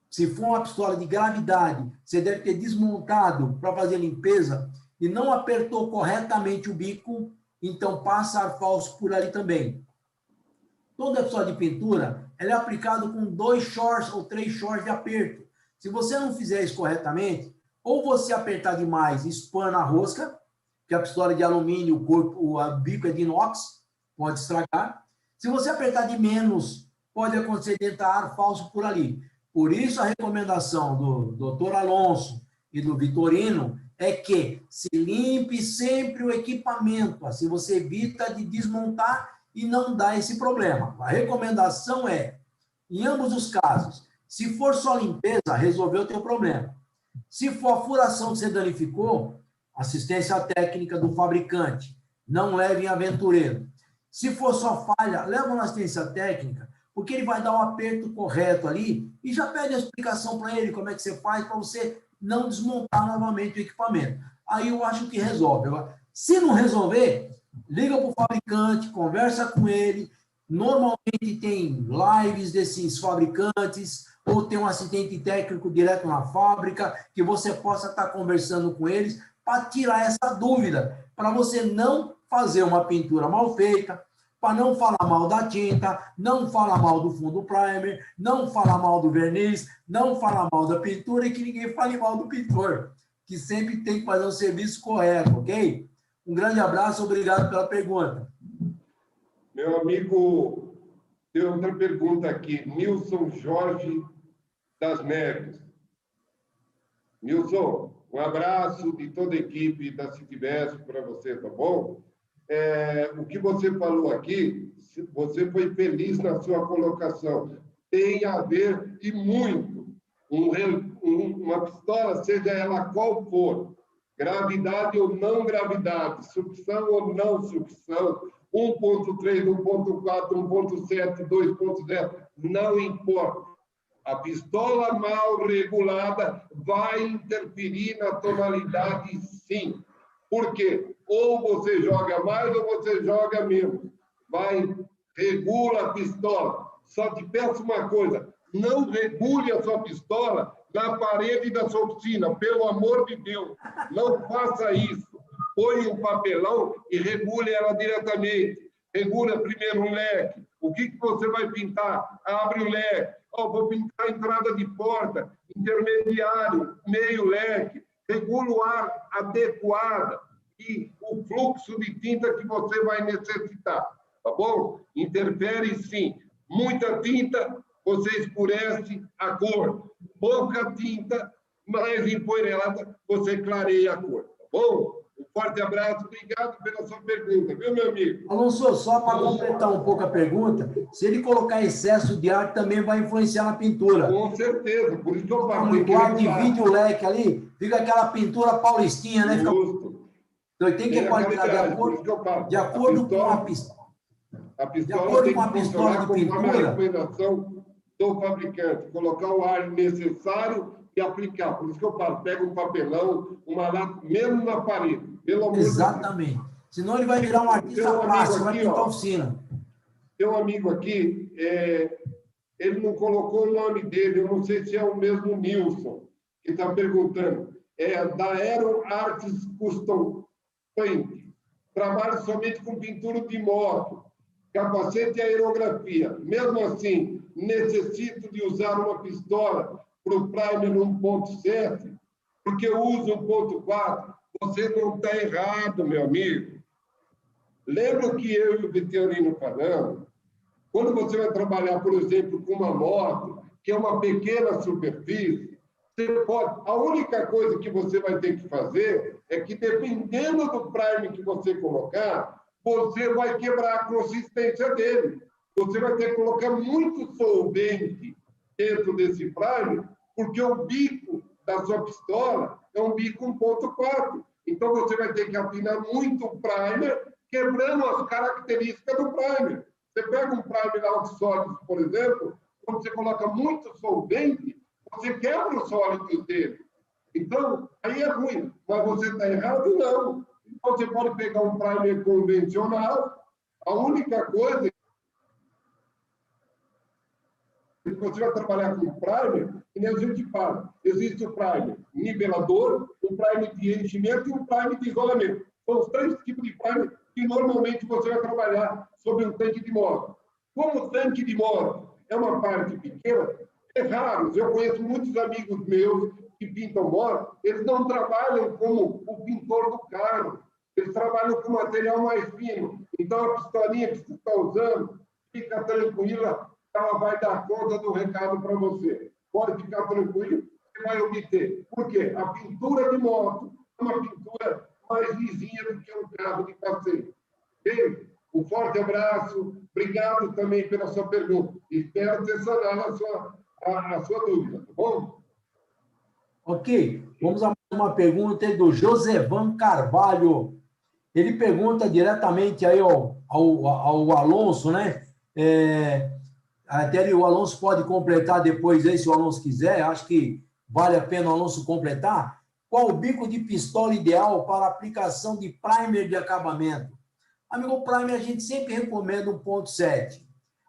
Se for uma pistola de gravidade, você deve ter desmontado para fazer limpeza e não apertou corretamente o bico, então passa ar falso por ali também. Toda pistola de pintura, ela é aplicada com 2 shorts ou 3 shorts de aperto. Se você não fizer isso corretamente, ou você apertar demais e espana a rosca, que a pistola de alumínio, o bico é de inox, pode estragar. Se você apertar de menos, pode acontecer de entrar ar falso por ali. Por isso, a recomendação do Dr. Alonso e do Vitorino é que se limpe sempre o equipamento, assim você evita de desmontar e não dá esse problema. A recomendação é, em ambos os casos, se for só limpeza, resolveu o teu problema. Se for a furação que você danificou, assistência técnica do fabricante, não leve em aventureiro. Se for só falha, leva uma assistência técnica, porque ele vai dar um aperto correto ali e já pede a explicação para ele como é que você faz para você não desmontar novamente o equipamento. Aí eu acho que resolve. Agora, se não resolver, liga para o fabricante, conversa com ele. Normalmente tem lives desses fabricantes ou tem um assistente técnico direto na fábrica que você possa estar conversando com eles para tirar essa dúvida, para você não fazer uma pintura mal feita, para não falar mal da tinta, não falar mal do fundo primer, não falar mal do verniz, não falar mal da pintura e que ninguém fale mal do pintor, que sempre tem que fazer o serviço correto, ok? Um grande abraço, obrigado pela pergunta. Meu amigo, tem outra pergunta aqui. Nilson Jorge das Neves. Nilson, um abraço de toda a equipe da Citibest para você, tá bom? O que você falou aqui, você foi feliz na sua colocação. Tem a ver, e muito, uma pistola, seja ela qual for, gravidade ou não gravidade, sucção ou não sucção, 1.3, 1.4, 1.7, 2.0, não importa. A pistola mal regulada vai interferir na tonalidade, sim. Por quê? Ou você joga mais ou você joga menos. Regula a pistola. Só te peço uma coisa, não regule a sua pistola na parede da sua oficina, pelo amor de Deus. Não faça isso. Põe um papelão e regule ela diretamente. Regula primeiro um leque. O que você vai pintar? Abre o leque. Vou pintar a entrada de porta, intermediário, meio leque. Regula o ar adequado e o fluxo de tinta que você vai necessitar, tá bom? Interfere sim. Muita tinta, você escurece a cor. Pouca tinta, mais empoeirada, você clareia a cor, tá bom? Um forte abraço, obrigado pela sua pergunta, viu, meu amigo? Alonso, só para completar um pouco a pergunta, se ele colocar excesso de ar, também vai influenciar na pintura. Com certeza, por isso que eu falo. Muito ar, divide o leque ali, fica aquela pintura paulistinha, né? Justo. Então tem que equilibrar de acordo com a pistola. A pistola tem que funcionar conforme a recomendação do fabricante, colocar o ar necessário e aplicar. Por isso que eu falo, pega um papelão, uma lata, mesmo na parede. Pelo amor de Deus. Exatamente. Senão ele vai virar um artista plástico, vai pintar a oficina. Tem um amigo aqui, ele não colocou o nome dele, eu não sei se é o mesmo Nilson, que está perguntando. É da Aero Arts Custom Paint. Trabalho somente com pintura de moto, capacete e aerografia. Mesmo assim, necessito de usar uma pistola para o primer 1.7, porque eu uso 1.4. Você não está errado, meu amigo. Lembra o que eu e o Vitorino falamos? Quando você vai trabalhar, por exemplo, com uma moto, que é uma pequena superfície, você pode... A única coisa que você vai ter que fazer é que, dependendo do primer que você colocar, você vai quebrar a consistência dele. Você vai ter que colocar muito solvente dentro desse primer porque o bico da sua pistola é um bico 1.4. Então, você vai ter que afinar muito o primer, quebrando as características do primer. Você pega um primer alto-sólido, por exemplo, quando você coloca muito solvente, você quebra o sólido dele. Então, aí é ruim. Mas você está errado? Não. Então, você pode pegar um primer convencional, a única coisa é que você vai trabalhar com primer, e nem a gente fala. Existe o primer nivelador, o primer de enchimento e o primer de isolamento. São os 3 tipos de primer que normalmente você vai trabalhar sobre um tanque de moto. Como o tanque de moto é uma parte pequena, é raro. Eu conheço muitos amigos meus que pintam moto, eles não trabalham como o pintor do carro, eles trabalham com material mais fino. Então, a pistolinha que você está usando, fica tranquila, ela vai dar conta do recado para você. Pode ficar tranquilo, você vai obter. Por quê? A pintura de moto é uma pintura mais lisinha do que um carro de passeio. Ok? Um forte abraço, obrigado também pela sua pergunta. Espero ter sanado a sua dúvida, tá bom? Ok, vamos a mais uma pergunta do Josevan Carvalho. Ele pergunta diretamente aí ao Alonso, né? Até o Alonso pode completar depois aí, se o Alonso quiser. Acho que vale a pena o Alonso completar. Qual o bico de pistola ideal para aplicação de primer de acabamento? Amigo, o primer a gente sempre recomenda 1.7.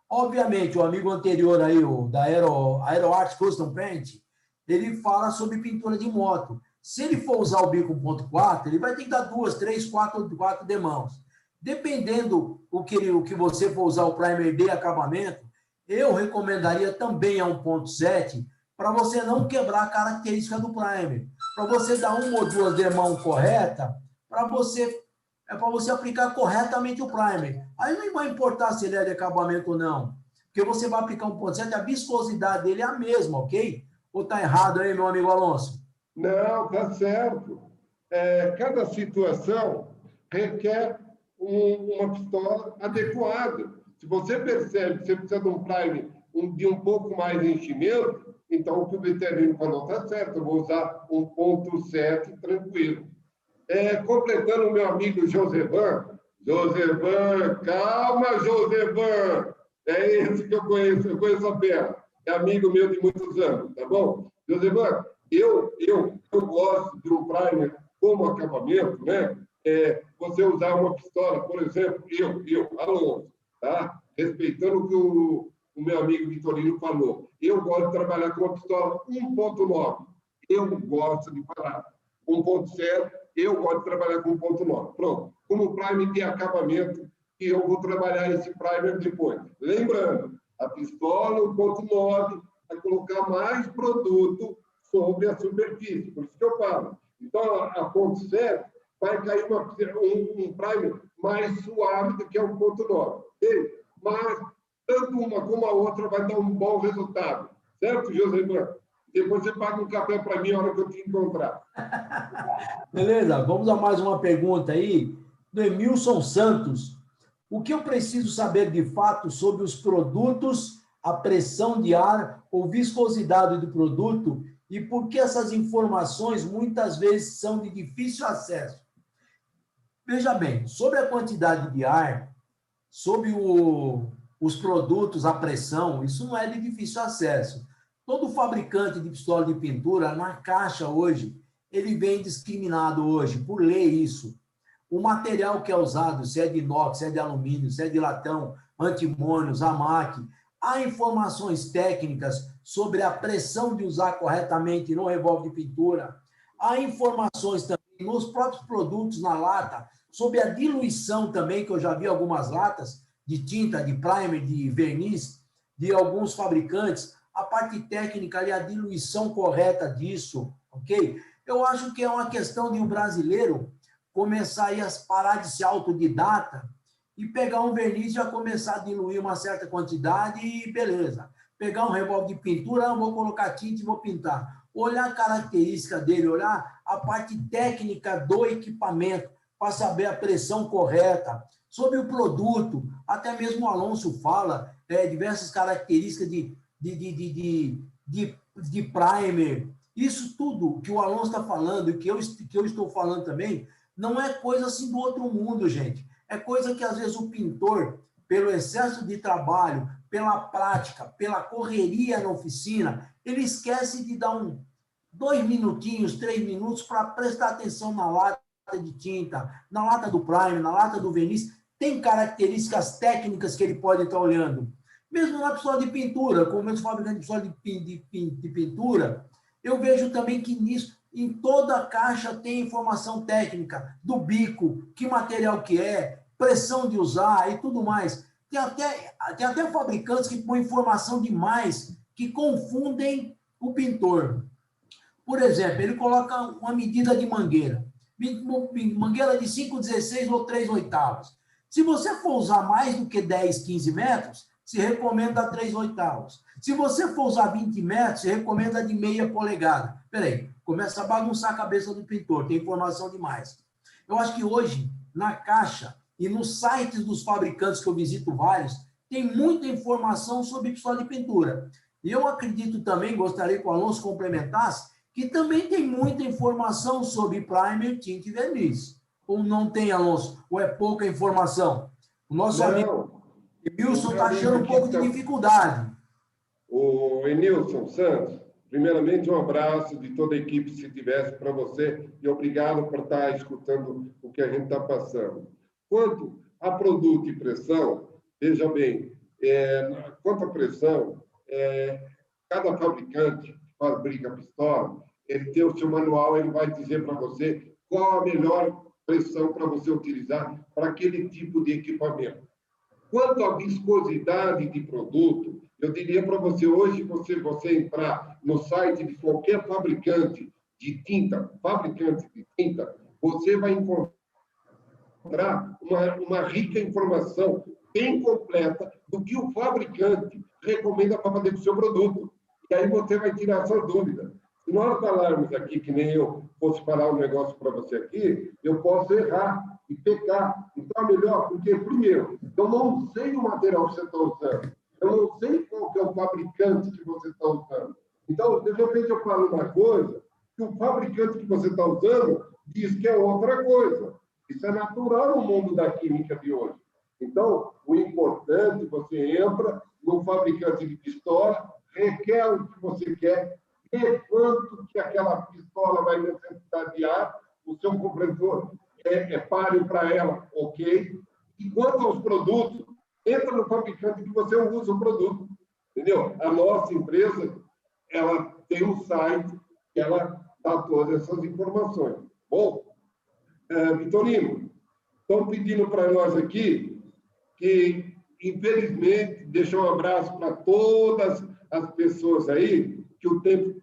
Obviamente, o amigo anterior aí, o da AeroArt Custom Paint, ele fala sobre pintura de moto. Se ele for usar o bico 1.4, ele vai ter que dar 2, 3, 4 demãos. Dependendo o que você for usar o primer de acabamento, eu recomendaria também a 1.7 para você não quebrar a característica do primer. Para você dar 1 ou 2 demãos corretas, para você aplicar corretamente o primer. Aí não vai importar se ele é de acabamento ou não, porque você vai aplicar 1.7, a viscosidade dele é a mesma, ok? Ou está errado aí, meu amigo Alonso? Não, está certo. Cada situação requer uma pistola adequada. Se você percebe que você precisa de um primer de um pouco mais de enchimento, então o que o veterano falou está certo, eu vou usar 1.7 tranquilo. Completando o meu amigo Josevan, calma, Josevan, é esse que eu conheço a perna, é amigo meu de muitos anos, tá bom? Josevan, eu gosto de um primer como acabamento, né? Você usar uma pistola, por exemplo, Alonso, tá? Respeitando o que o meu amigo Vitorino falou, eu gosto de trabalhar com uma pistola 1.9, eu gosto de falar 1.0, eu gosto de trabalhar com 1.9. Pronto. Como primer de acabamento, e eu vou trabalhar esse primer depois. Lembrando, a pistola 1.9 vai colocar mais produto sobre a superfície. Por isso que eu falo. Então, a 1.7 vai cair um primer mais suave do que a 1.9. Okay? Mas, tanto uma como a outra vai dar um bom resultado. Certo, José Ivan? Depois você paga um café para mim na hora que eu te encontrar. Beleza, vamos a mais uma pergunta aí, do Emilson Santos. O que eu preciso saber de fato sobre os produtos, a pressão de ar ou viscosidade do produto e por que essas informações muitas vezes são de difícil acesso? Veja bem, sobre a quantidade de ar, sobre os produtos, a pressão, isso não é de difícil acesso. Todo fabricante de pistola de pintura, na caixa hoje, ele vem discriminado hoje, por lei isso. O material que é usado, se é de inox, se é de alumínio, se é de latão, antimônio, Zamac, há informações técnicas sobre a pressão de usar corretamente no revólver de pintura, há informações também nos próprios produtos na lata, sobre a diluição também, que eu já vi algumas latas de tinta, de primer, de verniz, de alguns fabricantes, a parte técnica e a diluição correta disso, ok? Eu acho que é uma questão de um brasileiro começar a parar de ser autodidata e pegar um verniz e já começar a diluir uma certa quantidade e beleza. Pegar um revólver de pintura, vou colocar tinta e vou pintar. Olhar a característica dele, olhar a parte técnica do equipamento para saber a pressão correta. Sobre o produto, até mesmo o Alonso fala diversas características de de primer, isso tudo que o Alonso está falando e que eu estou falando também, não é coisa assim do outro mundo, gente. É coisa que, às vezes, o pintor, pelo excesso de trabalho, pela prática, pela correria na oficina, ele esquece de dar 2 minutinhos, 3 minutos para prestar atenção na lata de tinta, na lata do primer, na lata do verniz. Tem características técnicas que ele pode estar olhando. Mesmo na pistola de pintura, como eu fabricante de pistola de pintura, eu vejo também que nisso, em toda a caixa tem informação técnica do bico, que material que é, pressão de usar e tudo mais. Tem até fabricantes que põem informação demais, que confundem o pintor. Por exemplo, ele coloca uma medida de mangueira. Mangueira de 5/16 ou 3/8. Se você for usar mais do que 10, 15 metros, se recomenda 3/8. Se você for usar 20 metros, se recomenda de meia polegada. Peraí, começa a bagunçar a cabeça do pintor, tem informação demais. Eu acho que hoje, na caixa e nos sites dos fabricantes, que eu visito vários, tem muita informação sobre pistola de pintura. E eu acredito também, gostaria que o Alonso complementasse, que também tem muita informação sobre primer, tinta e verniz. Ou não tem, Alonso? Ou é pouca informação? O nosso amigo Wilson está achando um pouco de dificuldade. O Enilson Santos, primeiramente, um abraço de toda a equipe, se tivesse, para você, e obrigado por estar escutando o que a gente está passando. Quanto a produto e pressão, veja bem, quanto à pressão, cada fabricante que fabrica pistola, ele tem o seu manual, ele vai dizer para você qual a melhor pressão para você utilizar para aquele tipo de equipamento. Quanto à viscosidade de produto, eu diria para você, hoje, você entrar no site de qualquer fabricante de tinta, você vai encontrar uma rica informação bem completa do que o fabricante recomenda para fazer com o seu produto. E aí você vai tirar a sua dúvida. Se nós falarmos aqui, que nem eu fosse falar um negócio para você aqui, eu posso errar e pecar. Então, é melhor, porque, primeiro, eu não sei o material que você está usando. Eu não sei qual que é o fabricante que você está usando. Então, de repente, eu falo uma coisa que o fabricante que você está usando diz que é outra coisa. Isso é natural no mundo da química de hoje. Então, o importante, você entra no fabricante de pistola, requer o que você quer, vê quanto que aquela pistola vai necessitar de ar, o seu compressor é páreo para ela, ok? E quanto aos produtos, entra no fabricante que você usa o produto, entendeu? A nossa empresa, ela tem um site que ela dá todas essas informações. Bom, Vitorino, estão pedindo para nós aqui que, infelizmente, deixar um abraço para todas as pessoas aí, que o tempo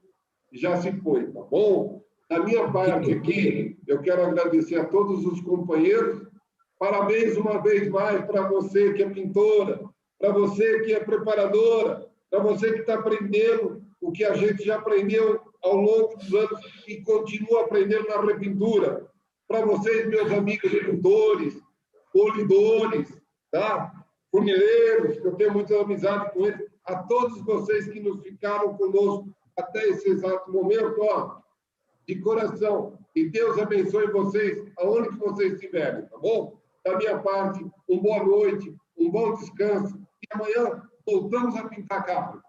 já se foi, tá bom? Da minha parte aqui, eu quero agradecer a todos os companheiros. Parabéns uma vez mais para você que é pintora, para você que é preparadora, para você que está aprendendo o que a gente já aprendeu ao longo dos anos e continua aprendendo na repintura. Para vocês, meus amigos pintores, polidores, tá? Funileiros, que eu tenho muita amizade com eles, a todos vocês que nos ficaram conosco até esse exato momento, ó, de coração. E Deus abençoe vocês aonde que vocês estiverem, tá bom? Da minha parte, uma boa noite, um bom descanso. E amanhã voltamos a pintar carro.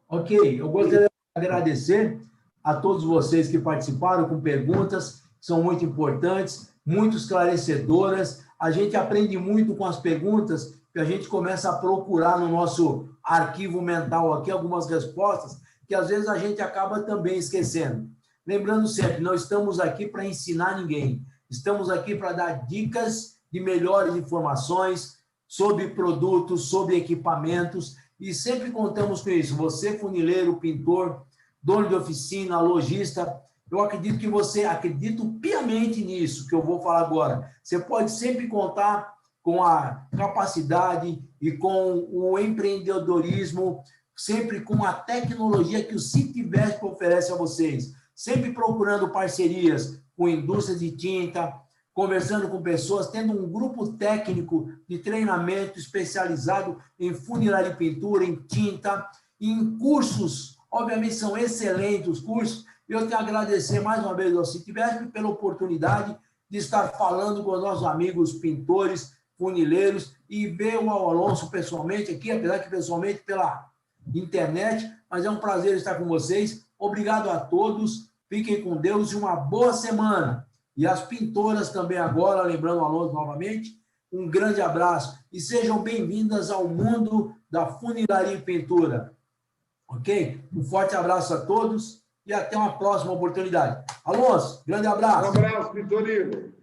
Ok, eu gostaria de agradecer a todos vocês que participaram com perguntas, que são muito importantes, muito esclarecedoras. A gente aprende muito com as perguntas, que a gente começa a procurar no nosso arquivo mental aqui algumas respostas, que às vezes a gente acaba também esquecendo. Lembrando sempre, não estamos aqui para ensinar ninguém, estamos aqui para dar dicas de melhores informações sobre produtos, sobre equipamentos, e sempre contamos com isso. Você, funileiro, pintor, dono de oficina, lojista, eu acredito que você, acredito piamente nisso que eu vou falar agora. Você pode sempre contar com a capacidade e com o empreendedorismo, sempre com a tecnologia que o Citivesp oferece a vocês, sempre procurando parcerias com indústrias de tinta, conversando com pessoas, tendo um grupo técnico de treinamento especializado em funilaria e pintura, em tinta, em cursos Obviamente, são excelentes os cursos. E eu tenho que agradecer mais uma vez ao Citibesp pela oportunidade de estar falando com os nossos amigos pintores, funileiros, e ver o Alonso pessoalmente aqui, apesar que pessoalmente pela internet, mas é um prazer estar com vocês. Obrigado a todos, fiquem com Deus e uma boa semana. E as pintoras também agora, lembrando o Alonso novamente, um grande abraço e sejam bem-vindas ao mundo da funilaria e pintura. Ok? Um forte abraço a todos e até uma próxima oportunidade. Alonso, grande abraço. Um abraço, Vitorino.